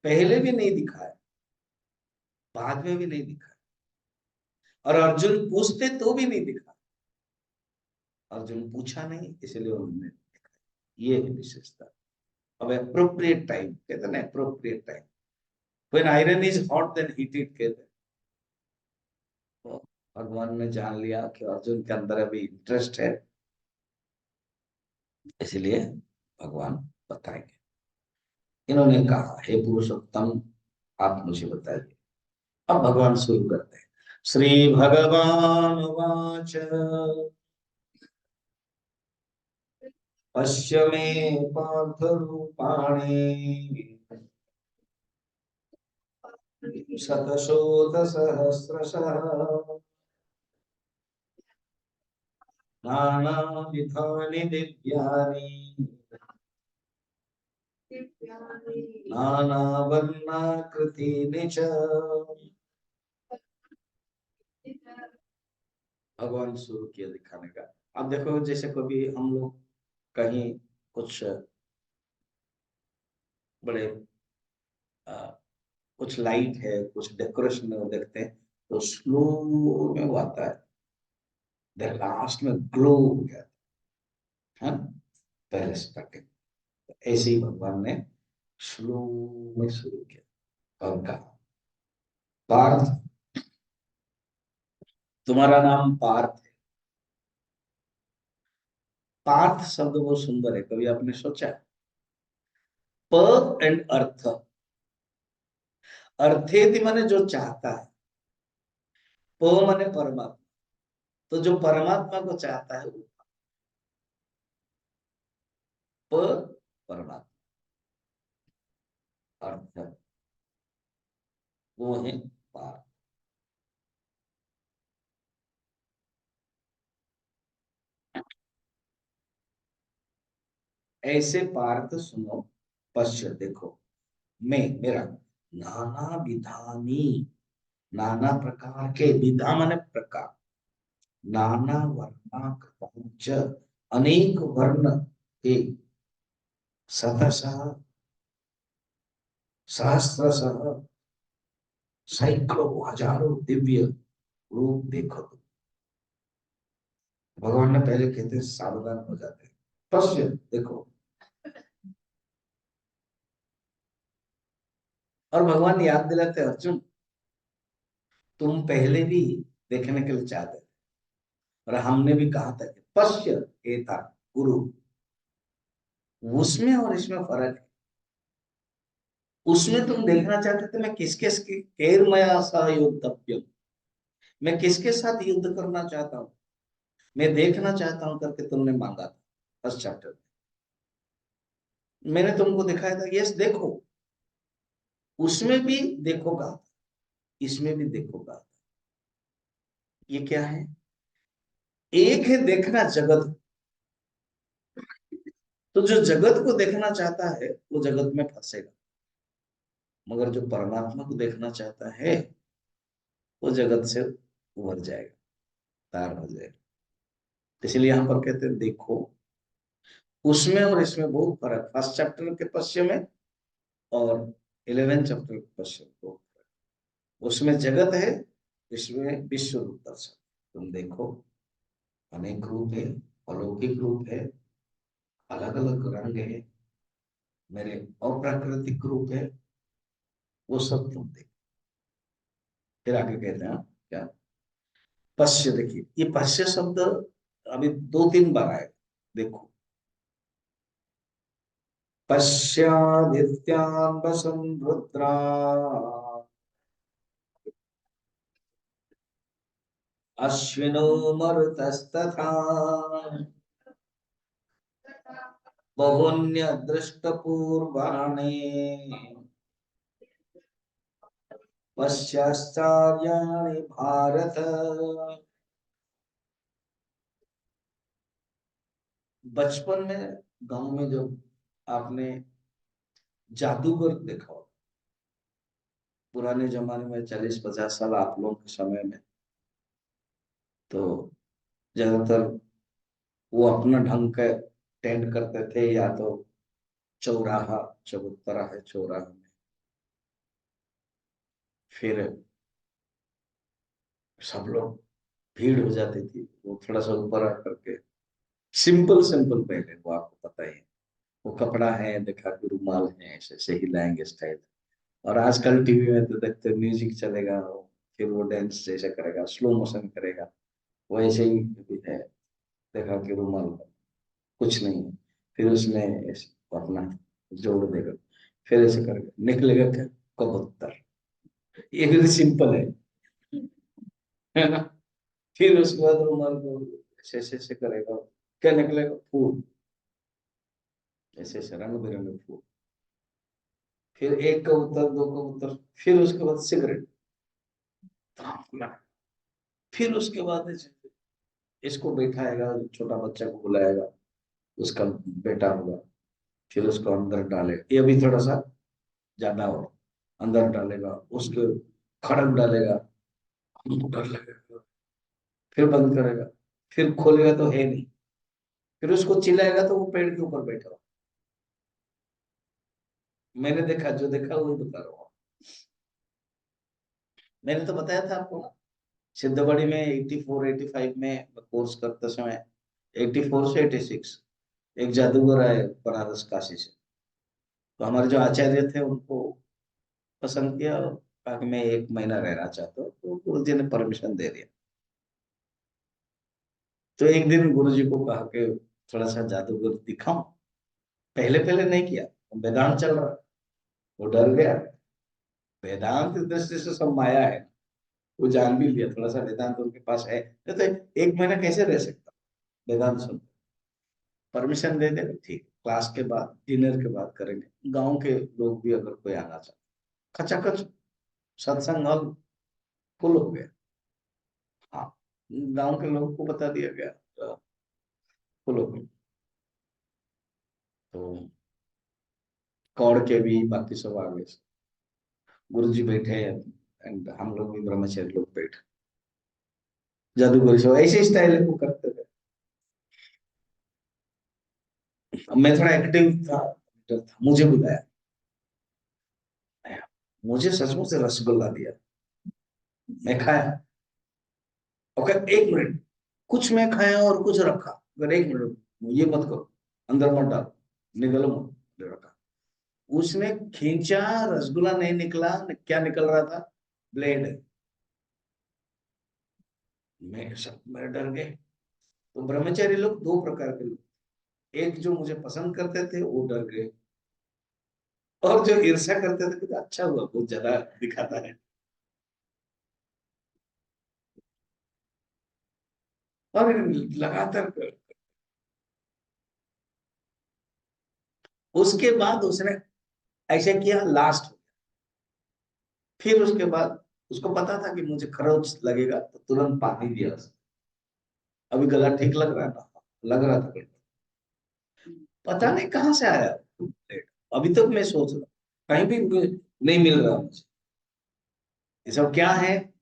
पहले भी नहीं दिखाया, बाद में भी नहीं दिखाया, और अर्जुन पूछते तो भी नहीं दिखा। अर्जुन पूछा नहीं इसलिए उन्होंने दिखाया, ये है विशेषता। अब एप्रोप्रिएट टाइम कहते हैं ना, appropriate time, when iron is hot then heat it कहते हैं। तो भगवान ने जान लिया कि अर्जुन के अंदर अभी इंटरेस्ट है, इसलिए भगवान बताएंगे। इन्होंने कहा, हे पुरुषोत्तम आप मुझे बताइए। अब भगवान शुरू करते हैं। श्री भगवान वाच, पश्य मे पार्थ रूपाणि शतशोथ सहस्रशः नानाविधानि दिव्यानि नानावर्णाकृतीनि च। भगवान शुरू किया दिखाने का। अब देखो, जैसे कभी हम लोग कहीं कुछ बड़े आ, कुछ लाइट है, कुछ डेकोरेशन में वो देखते हैं तो स्लो में वो आता है, देन लास्ट में ग्लो हो गया है, पहले स्टार्टिंग। ऐसे ही भगवान ने स्लो में शुरू किया और कहा, पार्थ, तुम्हारा नाम पार्थ है। पार्थ शब्द बहुत सुंदर है, कभी आपने सोचा? प एंड अर्थ, अर्थेति माने जो चाहता है, प माने परमात्मा। तो जो परमात्मा को चाहता है वो परमात्मा अर्थ है, वो है पार। ऐसे पार्थ सुनो, पश्य देखो, मैं मेरा नाना विधानी, नाना प्रकार के, विधा माने प्रकार, नाना वर्णाकृतांच, अनेक वर्ण के, शतशः सहस्रशः सैकड़ों हजारों दिव्य रूप देखो तुम। भगवान ने पहले कहते हैं सावधान हो जाते हैं, पश्य देखो। और भगवान याद दिलाते हैं, अर्जुन तुम पहले भी देखने के लिए चाहते थे, और हमने भी कहा था कि पश्य एता गुरु, उसमें और इसमें फर्क है। उसमें तुम देखना चाहते थे मैं किसके कैर्मया सह योद्धव्यम, मैं किसके साथ युद्ध करना चाहता हूँ, मैं देखना चाहता हूँ करके तुमने मांगा था फर्स्ट चैप्टर में। मैंने तुमको दिखाया था, यस देखो, उसमें भी देखोगा, इसमें भी देखोगा। ये क्या है? एक है देखना जगत, तो जो जगत को देखना चाहता है वो जगत में फंसेगा, मगर जो परमात्मा को देखना चाहता है वो जगत से उभर जाएगा, तार हो जाएगा। इसलिए यहाँ पर कहते हैं देखो, उसमें और इसमें बहुत फर्क, फर्स्ट चैप्टर के पश्चिम में और 11 चैप्टर के पश्चिम को। उसमें जगत है, इसमें विश्व रूप दर्शन। तुम देखो, अनेक रूप है, अलौकिक रूप है, अलग अलग रंग है, मेरे अप्राकृतिक रूप है, वो सब तुम देखो। फिर आगे कहते हैं क्या, पश्य, देखिए ये पश्य शब्द अभी 2-3 बार आए, देखो, पश्यादित्यान् वसन् रुद्रान्, अश्विनो मरुतस्तथा, बहुन्यदृष्टपूर्वाणि, पश्चाश्चर्याणि भारत। बचपन में गांव में जब आपने जादूगर देखा हो, पुराने जमाने में 40-50 साल आप लोगों के समय में, तो ज्यादातर वो अपना ढंग का टेंट करते थे, या तो चौराहा, चबूतरा है चौराहा में, फिर सब लोग भीड़ हो जाती थी, वो थोड़ा सा ऊपर आकर के सिंपल सिंपल पहले, वो आपको पता ही है, वो कपड़ा है दिखा के, रुमाल है, ऐसे ऐसे हिलाएंगे स्टाइल। और आजकल टीवी में तो देखते म्यूजिक चलेगा, फिर वो डांस जैसे करेगा, स्लो मोशन करेगा, वो ऐसे ही भी है, देखा कि रुमाल कुछ नहीं है, फिर उसमें अपना जोड़ देगा, फिर ऐसे करके निकलेगा क्या, कबूतर। ये भी सिंपल है ना? फिर उसके बाद रुमाल को ऐसे ऐसे ऐसे करेगा, क्या निकलेगा, फूल, ऐसे ऐसे रंग बिरंगे फूल, फिर एक कबूतर, दो कबूतर, फिर उसके बाद सिगरेट, फिर उसके बाद इसको बैठाएगा, छोटा बच्चा को बुलाएगा, उसका बेटा होगा, फिर उसको अंदर डालेगा, ये भी थोड़ा सा ज्यादा हो, अंदर डालेगा, उसके खड़क डालेगा, हमको डर लगेगा, फिर बंद करेगा, फिर खोलेगा तो है नहीं, फिर उसको चिल्लाएगा तो वो पेड़ के ऊपर बैठा हो। मैंने देखा, जो देखा वही बता रहा हूँ। मैंने तो बताया था आपको ना, सिद्धबड़ी में 84-85 में कोर्स करते समय, 84 से 86 एक जादूगर आए बनारस काशी से, तो हमारे जो आचार्य थे उनको पसंद किया, और कहा कि मैं 1 महीना रहना चाहता हूँ, तो गुरु जी ने परमिशन दे दिया। तो एक दिन गुरु जी को कहा कि थोड़ा सा जादूगर दिखाऊं, पहले पहले नहीं किया, वेदांत चल रहा, वो डर गया, वेदांत की दृष्टि से सब माया है, वो जान भी लिया थोड़ा सा वेदांत उनके पास है, नहीं तो 1 महीना कैसे रह सकता वेदांत सुन। परमिशन दे दे ठीक, क्लास के बाद डिनर के बाद करेंगे, गांव के लोग भी अगर कोई आना चाहे, खचाखच सत्संग हॉल फुल हो गया। हाँ, गांव के लोग को बता दिया गया तो फुल हो गया। तो कौड़ के भी बाकी सब आ गए, गुरु जी बैठे एंड हम लोग भी ब्रह्मचर्य लोग बैठे, जादूगरी सब ऐसे स्टाइल है वो करते थे। अब मैं थोड़ा एक्टिव था, मुझे बुलाया, मुझे सचमुच से रसगुल्ला दिया, मैं खाया। ओके, 1 मिनट, कुछ मैं खाया और कुछ रखा, अगर 1 मिनट ये मत करो, अंदर मत डालो, निगलो मत, रखा। उसने खींचा, रसगुल्ला नहीं निकला, क्या निकल रहा था, ब्लेड। मैं डर गए। तो ब्रह्मचारी लोग 2 प्रकार के लोग, एक जो मुझे पसंद करते थे वो डर गए, और जो ईर्ष्या करते थे कि अच्छा हुआ बहुत ज्यादा दिखाता है, और लगातार उसके बाद उसने ऐसे किया, लास्ट। फिर उसके बाद उसको पता था कि मुझे खरोच लगेगा, तो तुरंत पानी दिया उसने। अभी गला ठीक लग रहा था, लग रहा था बिल्कुल। पता नहीं कहाँ से आया प्लेट, अभी तक मैं सोच रहा हूँ, कहीं भी नहीं मिल रहा मुझे, ये सब क्या है,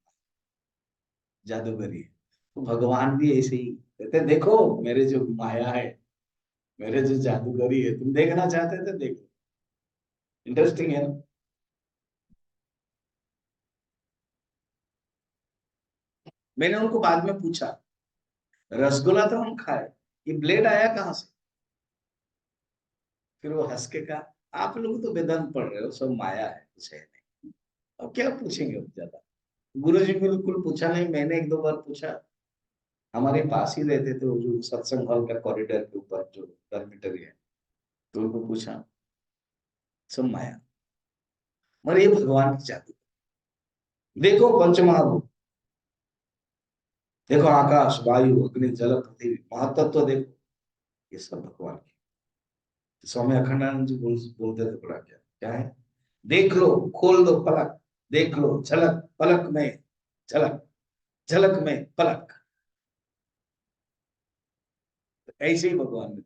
जादूगरी है। तो भगवान भी ऐसे ही कहते देखो मेरे जो माया है, मेरे जो जादूगरी है, तुम देखना चाहते थे देखो। इंटरेस्टिंग है ना। मैंने उनको बाद में पूछा, रसगुल्ला तो हम खाए, ये ब्लेड आया कहाँ से। फिर वो हंस के कहा, आप लोग तो वेदांत पढ़ रहे हो, सब माया है, कुछ है नहीं, अब क्या पूछेंगे अब ज्यादा। गुरु जी बिल्कुल पूछा नहीं, मैंने 1-2 बार पूछा, हमारे पास ही रहते थे वो जो सत्संग हॉल का कॉरिडोर के ऊपर जो डॉर्मिटरी है, तो उनको पूछा, सब माया, मगर ये भगवान की जादू। देखो पंचमहाभूत, देखो आकाश वायु अग्नि जल पृथ्वी, महातत्व देखो, ये सब भगवान की। स्वामी अखंडानंद जी बोलते थे बड़ा, क्या क्या है, देख लो, खोल दो पलक, देख लो झलक पलक में, झलक झलक में पलक। ऐसे ही भगवान ने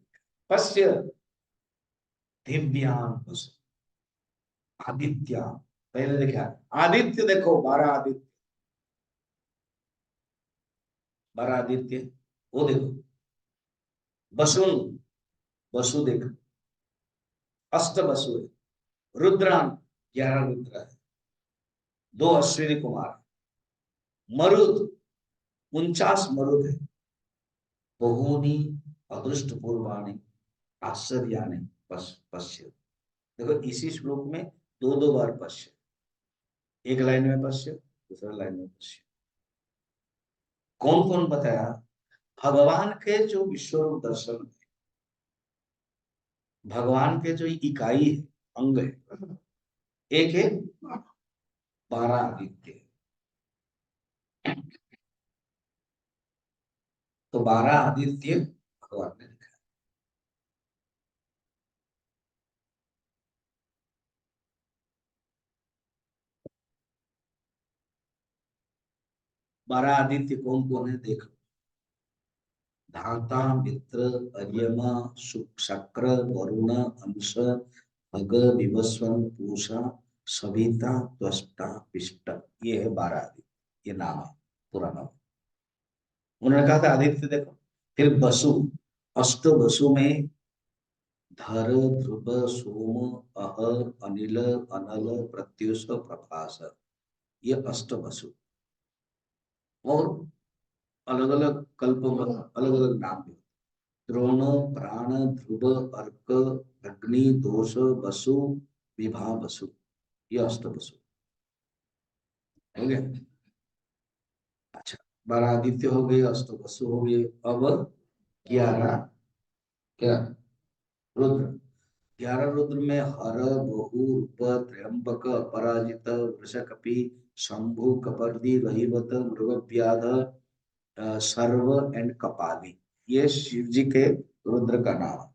पश्य दिव्यान वसु आदित्य, पहले देखा आदित्य, देखो 12 आदित्य, 12 आदित्य, वो देखो, वसुन, वसु देखो, अष्ट वसु है, रुद्रान 11 रुद्र है, 2 अश्विनी कुमार, मरुद 49 मरुद है, बहूनी अदृष्ट पूर्वाणी आश्चर्यानि पश्य। देखो इसी श्लोक में 2-2 बार पश्य, एक लाइन में पश्य, दूसरा लाइन में पश्य। कौन कौन बताया, भगवान के जो विश्वरूप दर्शन, भगवान के जो इकाई है, अंग है, एक है 12 आदित्य, तो 12 आदित्य भगवान ने दिखा। 12 आदित्य कौन कौन है देख लो, धाता मित्र अर्यमा शुक्र वरुण अंश भग विवस्वन पूषा सविता त्वष्टा पिष्ट, ये है 12 आदित्य, ये नाम है, पूरा नाम। उन्होंने कहा था आदित्य देखो। फिर वसु, अष्ट वसु में धर ध्रुव सोम अह अनिल अनल प्रत्युष प्रभास, ये अष्ट वसु। और अलग अलग कल्प में अलग अलग नाम भी, द्रोण प्राण ध्रुव अर्क अग्नि दोष वसु विभा वसु, ये अष्ट वसु हो गया। अच्छा, 12 आदित्य हो गए, अष्ट वसु हो गए, अब 11 क्या, रुद्र। 11 रुद्र में हर बहु रूप त्र्यंबक अपराजित वृषकपि शंभु कपर्दी रहीवत मृगव्याध सर्व एंड कपाली, ये शिव जी के रुद्र का नाम है।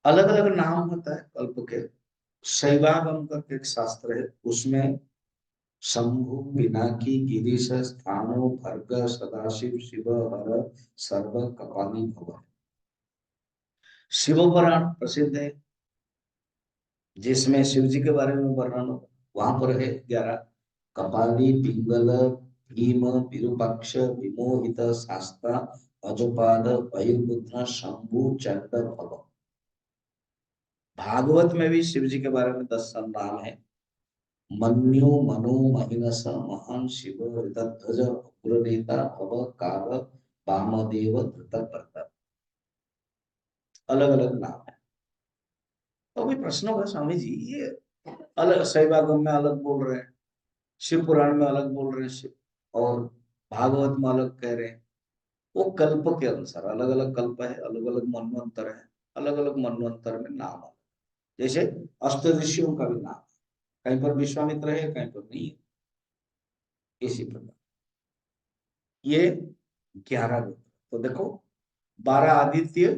अलग अलग नाम होता है कल्प के। शैवागम करके एक शास्त्र है, उसमें शंभु पिनाकी गिरीश स्थानो भर्ग सदाशिव शिव हर सर्व कपाली भव। शिव पुराण प्रसिद्ध है जिसमें शिव जी के बारे में वर्णन हो, वहां पर है 11। कपाली पिंगल भीम विरूपाक्ष विमोहित शास्ता अजपाद अयुर्बुद्ध शंभु चंड भव। भागवत में भी शिव जी के बारे में 10 नाम है। मन्यु मनो महिनस महान शिव हृदध्वज उग्रनेता भव काल वामदेव धृत प्रताप। अलग अलग नाम है। तो भी प्रश्न होगा स्वामी जी, ये अलग शैवागम में अलग बोल रहे हैं, शिव पुराण में अलग बोल रहे हैं, शिव और भागवत में अलग कह रहे हैं। वो कल्प के अनुसार अलग अलग कल्प है, अलग अलग मनवंतर है, अलग अलग मनवंतर में नाम है। जैसे अष्टऋषियों का भी नाम है, कहीं पर विश्वामित्र है कहीं पर नहीं है, इसी प्रकार ये 11 रुद्र। तो देखो 12 आदित्य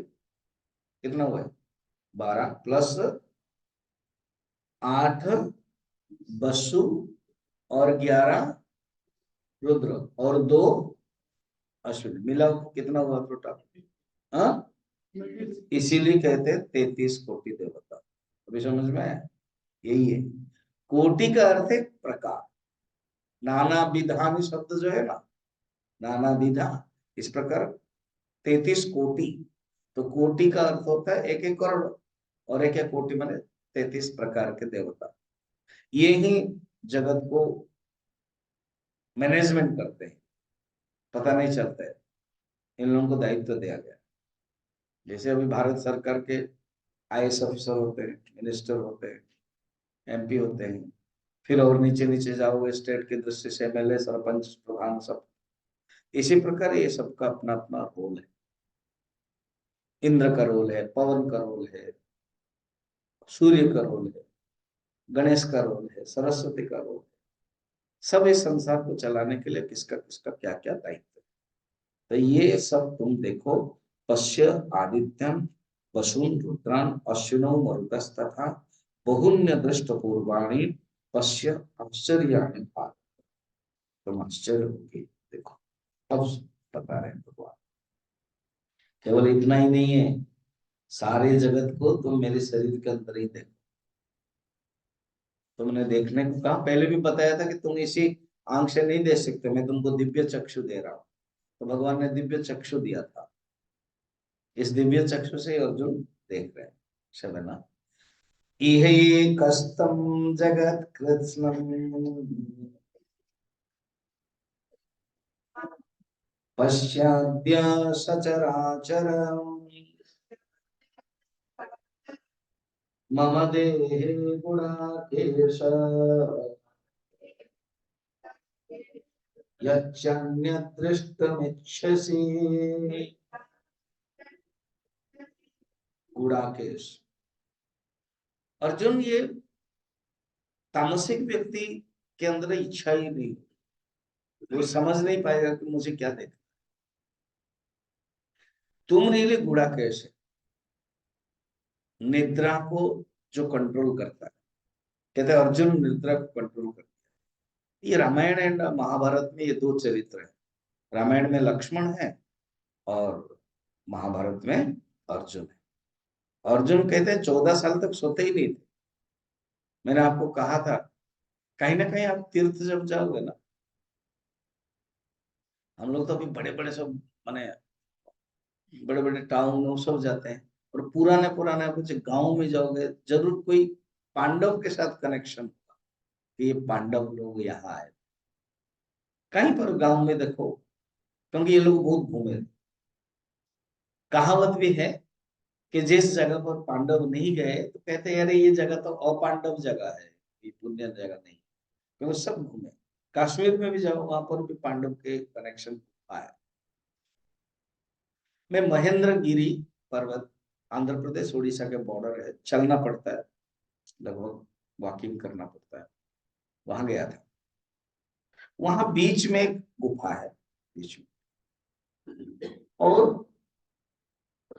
कितना हुआ है, 12 प्लस 8 वसु और 11 रुद्र और 2 अश्विन, मिला कितना हुआ टोटल? हाँ, इसीलिए कहते हैं 33 कोटि देवता। अभी समझ में आया? यही है कोटि का अर्थ है प्रकार। नाना विधान शब्द जो है ना, नाना विधा, इस प्रकार 33 कोटि। तो कोटि का अर्थ होता है 1-1 करोड़, और 1-1 कोटि माने 33 प्रकार के देवता। ये ही जगत को मैनेजमेंट करते हैं, पता नहीं चलता है। इन लोगों को दायित्व दिया गया। जैसे अभी भारत सरकार के आईएएस अफसर होते हैं, मिनिस्टर होते हैं, एमपी होते हैं, फिर और नीचे नीचे जाओगे स्टेट की दृष्टि से एमएलए सरपंच प्रधान सब। इसी प्रकार ये सबका अपना अपना रोल है। इंद्र का रोल है, पवन का रोल है, सूर्य का रोल है, गणेश का रोल है, सरस्वती का रोल है। सब इस संसार को चलाने के लिए किसका किसका क्या क्या दायित्व है। तो ये सब तुम देखो। पश्य आदित्यम वसुन रुद्रान अश्विनो मरुतस्तथा बहुन्य दृष्ट पूर्वाणी पश्य आश्चर्याणि भाति। तुम आश्चर्य होगी, देखो अब बता रहे हैं भगवान। केवल इतना ही नहीं है, सारे जगत को तुम मेरे शरीर के अंदर ही देखो। तुमने देखने को कहा, पहले भी बताया था कि तुम इसी आंख से नहीं देख सकते, मैं तुमको दिव्य चक्षु दे रहा हूं। तो भगवान ने दिव्य चक्षु दिया था, इस दिव्य चक्षु से अर्जुन देख रहे हैं। शबना इह कस्तम जगत कृत्स्नम पश्चाद्य सचराचरम् मम देहे गुणाकेश यच्चन्यद्रष्टुमिच्छसि। गुणाकेश अर्जुन, ये तामसिक व्यक्ति के अंदर इच्छा ही नहीं, वो समझ नहीं पाएगा कि मुझे क्या देखना। तुम रीले गुणाकेश है, निद्रा को जो कंट्रोल करता है। कहते हैं अर्जुन निद्रा को कंट्रोल करता है। ये रामायण एंड महाभारत में ये 2 चरित्र है। रामायण में लक्ष्मण है और महाभारत में अर्जुन है। अर्जुन कहते हैं 14 साल तक सोते ही नहीं थे। मैंने आपको कहा था, कहीं ना कहीं आप तीर्थ जब जाओगे ना, हम लोग तो अभी बड़े बड़े सब माने बड़े बड़े टाउन में सब जाते हैं, और पुराने पुराने कुछ गांव में जाओगे जरूर कोई पांडव के साथ कनेक्शन होगा कि ये पांडव लोग यहाँ आए। कहीं पर गांव में देखो, क्योंकि ये लोग बहुत घूमे। कहावत भी है कि जिस जगह पर पांडव नहीं गए तो कहते हैं अरे ये जगह तो अपांडव जगह है, ये पुण्य जगह नहीं। क्योंकि सब घूमे। कश्मीर में भी जाओ, वहां पर भी पांडव के कनेक्शन आए। में महेंद्रगिरी पर्वत, आंध्र प्रदेश उड़ीसा के बॉर्डर है, चलना पड़ता है, लगभग वॉकिंग करना पड़ता है। वहां गया था। वहां बीच में एक गुफा है, बीच में, और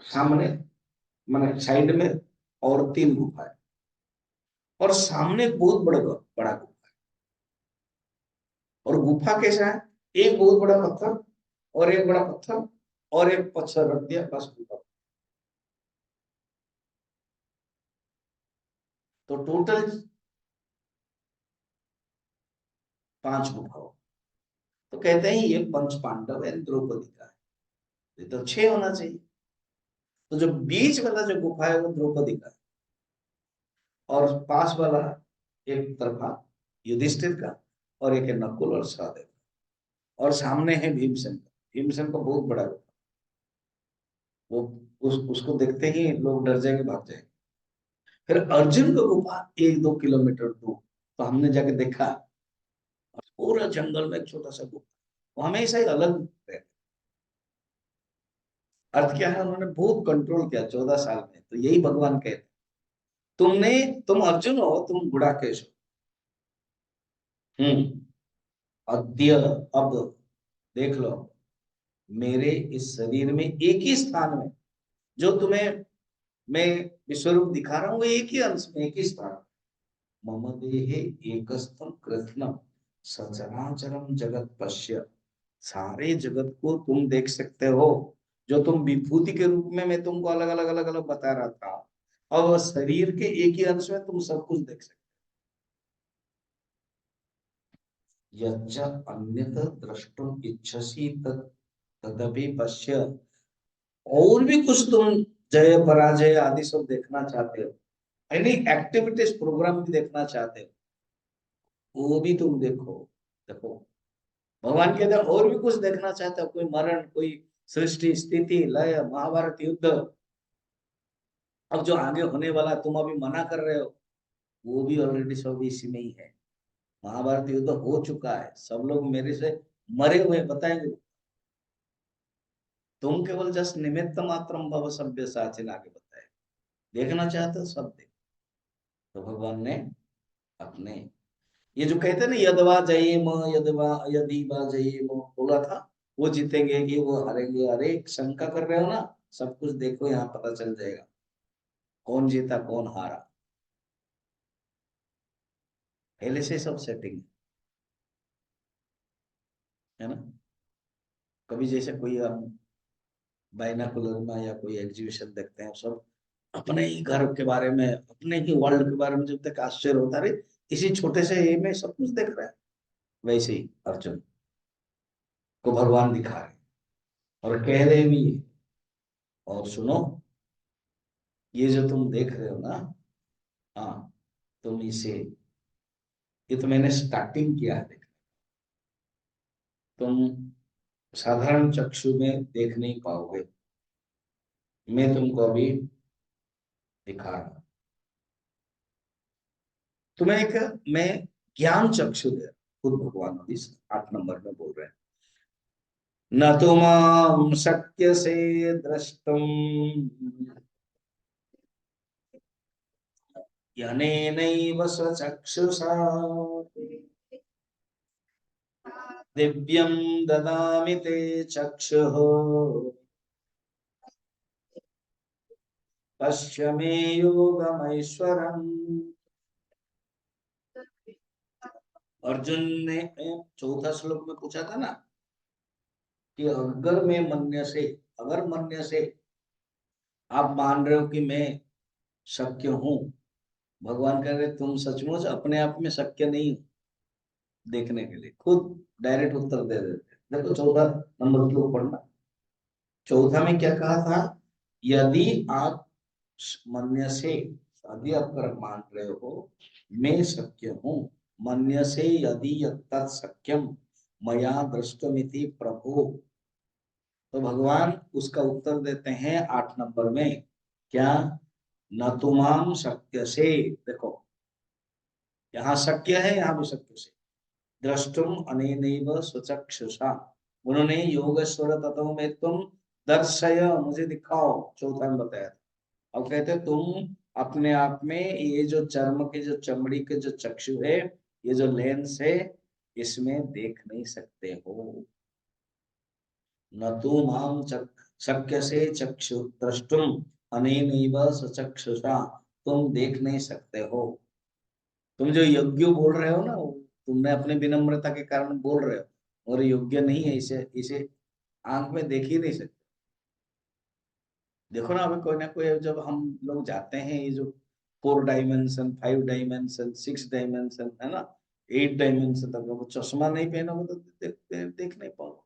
सामने मैंने साइड में और तीन गुफा है, और सामने एक बहुत बड़ा बड़ा गुफा है। और गुफा कैसा है, एक बहुत बड़ा पत्थर और एक बड़ा पत्थर और एक पत्थर रख दिया, बस गुफा। तो टोटल 5 गुफा हो। तो कहते हैं ये पंच पांडव है, द्रौपदी का है, ये तो 6 होना चाहिए। तो जो बीच वाला जो गुफा है वो द्रौपदी का है, और पास वाला एक तरफा युधिष्ठिर का, और एक है नकुल और सहदेव, और सामने है भीमसेन का। भीमसेन का बहुत बड़ा गुफा, वो उसको देखते ही लोग डर जाएंगे, भाग जाएंगे। फिर अर्जुन का गुफा 1-2 किलोमीटर दूर, तो हमने जाके देखा, और पूरा जंगल में एक छोटा सा गुफा, वो हमेशा ही अलग रहते। अर्थ क्या है, उन्होंने बहुत कंट्रोल किया 14 साल में। तो यही भगवान कहते, तुम अर्जुन हो, तुम गुड़ाकेश हो। अद्य, अब देख लो, मेरे इस शरीर में एक ही स्थान में, जो तुम्हें मैं विश्वरूप दिखा रहा हूँ, वो एक ही अंश में, एक ही स्थान। मम देहे एकस्थम कृत्स्नम सचराचरम जगत पश्य। सारे जगत को तुम देख सकते हो, जो तुम विभूति के रूप में मैं तुमको अलग अलग अलग अलग बता रहा था, और वह शरीर के एक ही अंश में तुम सब कुछ देख सकते हो। यच्च अन्यत द्रष्टुम इच्छसि तदपि पश्य। और भी कुछ तुम जय पराजय आदि सब देखना चाहते हो, यानी एक्टिविटीज प्रोग्राम भी देखना चाहते हो, वो भी तुम देखो। देखो, भगवान कहते हैं और भी कुछ देखना चाहते हो, कोई मरण, कोई सृष्टि स्थिति लय, महाभारत युद्ध, अब जो आगे होने वाला तुम अभी मना कर रहे हो, वो भी ऑलरेडी सब इसी में ही है। महाभारत युद्ध हो चुका है, सब लोग मेरे से मरे हुए बताएंगे। तुम केवल जस्ट निमित्त मात्रम भव सभ्य साचिन, आगे बताए। देखना चाहते हो, सब देख। तो भगवान ने अपने, ये जो कहते हैं ना, यदवा जयेम, यदवा यदि वा जयेम, बोला था, वो जीतेंगे कि वो हारेंगे, अरे शंका कर रहे हो ना, सब कुछ देखो, यहाँ पता चल जाएगा कौन जीता कौन हारा। पहले से सब सेटिंग है ना। कभी जैसे कोई हम बाइनाकुलर में या कोई एग्जीबिशन देखते हैं, सब अपने ही घर के बारे में, अपने ही वर्ल्ड के बारे में जब तक आश्चर्य होता रहे, इसी छोटे से ये में सब कुछ देख रहा है। वैसे ही अर्जुन को भगवान दिखा रहे, और कह रहे भी है, और सुनो, ये जो तुम देख रहे हो ना, हाँ, तुम इसे, ये तो मैंने स्टार्टिंग किया है देखना। तुम साधारण चक्षु में देख नहीं पाओगे, मैं तुमको अभी दिखा रहा हूं। तुम्हें एक, मैं ज्ञान चक्षु दे रहा हूं। खुद भगवान अभी 8 नंबर में बोल रहे हैं, न तो माम शक्य से द्रष्टुम यनेनैव स्वचक्षुषा, दिव्यं ददामि ते चक्षुः पश्य मे योगमैश्वरम्। अर्जुन ने चौथा श्लोक में पूछा था ना, कि अगर मन्य से आप मान रहे हो कि मैं शक्य हूं, भगवान कह रहे तुम सचमुच अपने आप में शक्य नहीं हो। देखने के लिए खुद डायरेक्ट उत्तर दे देते। देखो 14 नंबर श्लोक पढ़ना। चौथा में क्या कहा था, यदि आप मन्य से, यदि आप कर मान रहे हो मैं शक्य हूँ, मन्य से यदि तत्सक्यम मया दृष्टमिति प्रभु। तो भगवान उसका उत्तर देते हैं 8 नंबर में, क्या, न तुमाम शक्य से, देखो यहाँ शक्य है, यहाँ भी शक्य से, द्रष्टुम अनेनैव स्वचक्षुषा, उन्होंने योगेश्वर तत्व में तुम दर्शय, मुझे दिखाओ, चौथा में बताया था। अब कहते तुम अपने आप में, ये जो चर्म के जो चमड़ी के जो चक्षु है, ये जो लेंस है इसमें देख नहीं सकते हो। न तो माम शक्य से चक्षु द्रष्टुम अनेनैव सचक्षुषा, तुम देख नहीं सकते हो। तुम जो योग्य बोल रहे हो ना, तुमने अपने विनम्रता के कारण बोल रहे हो, और योग्य नहीं है, इसे इसे आंख में देख ही नहीं सकते। देखो ना, अभी कोई ना कोई, जब हम लोग जाते हैं, ये जो 4 डायमेंशन, 5 डायमेंशन, 6 डायमेंशन है ना, 8 डायमेंशन तक, वो चश्मा नहीं पहनोगे तो देख नहीं पाओगे।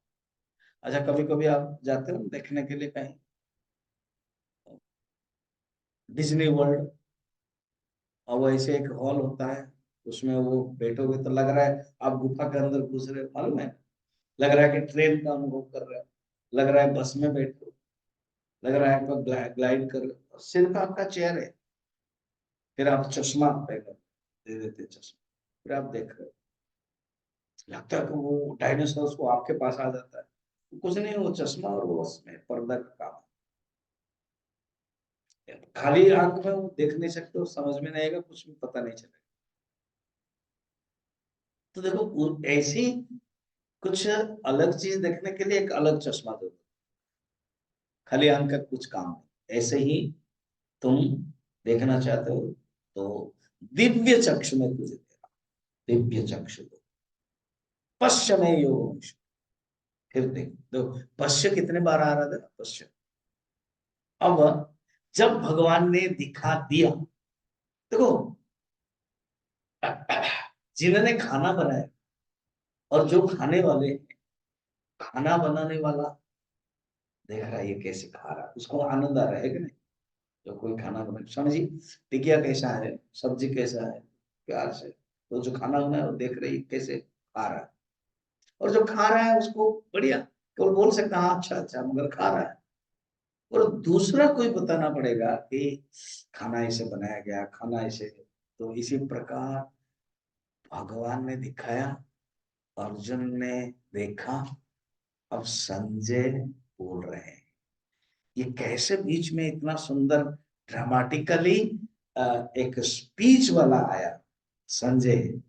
अच्छा, कभी कभी आप जाते हो देखने के लिए कहीं, डिज्नी वर्ल्ड, और वैसे एक हॉल होता है, उसमें वो बैठोगे तो लग रहा है आप गुफा के अंदर घुस रहे हो, मालूम है। लग रहा है कि ट्रेन का अनुभव कर रहे हो, लग रहा है बस में बैठे हो, लग रहा है आप ग्लाइड कर रहे हो, सिर्फ आपका चेयर है। फिर आप चश्मा पहन दे देते चश्मा, फिर आप देख रहे हो, लगता है कि वो डायनासोर को आपके पास आ जाता है। कुछ नहीं, वो चश्मा और वो उसमें पर्दा का काम है। खाली आंख में वो देख नहीं सकते, वो समझ में नहीं आएगा, कुछ भी पता नहीं चलेगा। तो देखो, ऐसी कुछ अलग चीज देखने के लिए एक अलग चश्मा दो, खाली आंख का कुछ काम नहीं। ऐसे ही तुम देखना चाहते हो तो दिव्य चक्षु में तुझे देगा, दिव्य चक्षु दो। पश्चिम में योग, फिर देख दो। पश्चिम कितने बार आ रहा था, पश्चिम। अब जब भगवान ने दिखा दिया, देखो, जिन्होंने खाना बनाया और जो खाने वाले, खाना बनाने वाला देख रहा है ये कैसे खा रहा है, उसको आनंद आ रहा है कि नहीं। जो कोई खाना बना, समझिए, टिकिया कैसा है, सब्जी कैसा है, प्यार से, तो जो खाना बना है वो देख रही कैसे खा रहा है, और जो खा रहा है उसको बढ़िया, तो बोल सकता हाँ अच्छा अच्छा, मगर खा रहा है। और दूसरा कोई बताना पड़ेगा कि खाना ऐसे बनाया गया, खाना ऐसे। तो इसी प्रकार भगवान ने दिखाया, अर्जुन ने देखा, अब संजय बोल रहे हैं। ये कैसे बीच में इतना सुंदर ड्रामेटिकली एक स्पीच वाला आया संजय,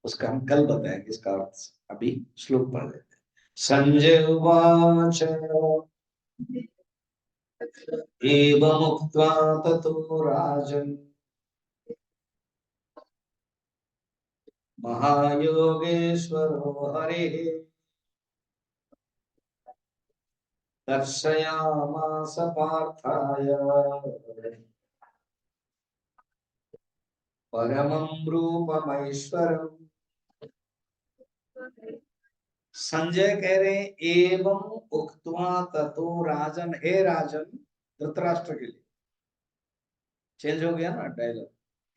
उसका हम कल बताएंगे, इसका अर्थ अभी श्लोक पढ़ लेते हैं। संजय उवाच एवमुक्त्वा ततो राजन् महायोगेश्वरो हरिः दर्शयामास पार्थाय परमं रूपमैश्वरम्। संजय कह रहे हैं, एवं उक्त्वा ततो राजन, हे राजन, धृतराष्ट्र के लिए चेंज हो गया ना डायलॉग,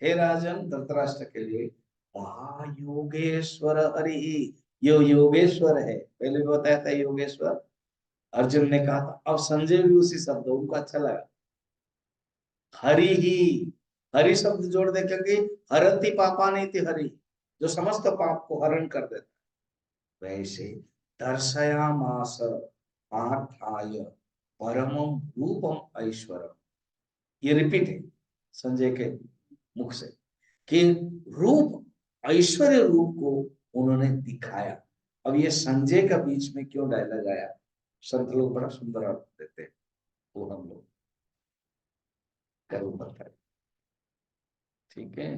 हे राजन धृतराष्ट्र के लिए, महायोगेश्वर हरि, यो योगेश्वर है, पहले भी बताया था योगेश्वर, अर्जुन ने कहा था, अब संजय भी उसी शब्द, उनको अच्छा लगा, हरि ही, हरि शब्द जोड़ दे, क्योंकि हरति पापा नहीं थी हरि, जो समस्त पाप को हरण कर देता, वैसे दर्शयामास पार्थाय परमं रूपम ऐश्वरम। ये रिपीट है संजय के मुख से, कि रूप, ऐश्वर्य रूप को उन्होंने दिखाया। अब ये संजय का बीच में क्यों डायलॉग आया, संत लोग बड़ा सुंदर अर्थ देते हैं, वो हम लोग कल बताए। ठीक है।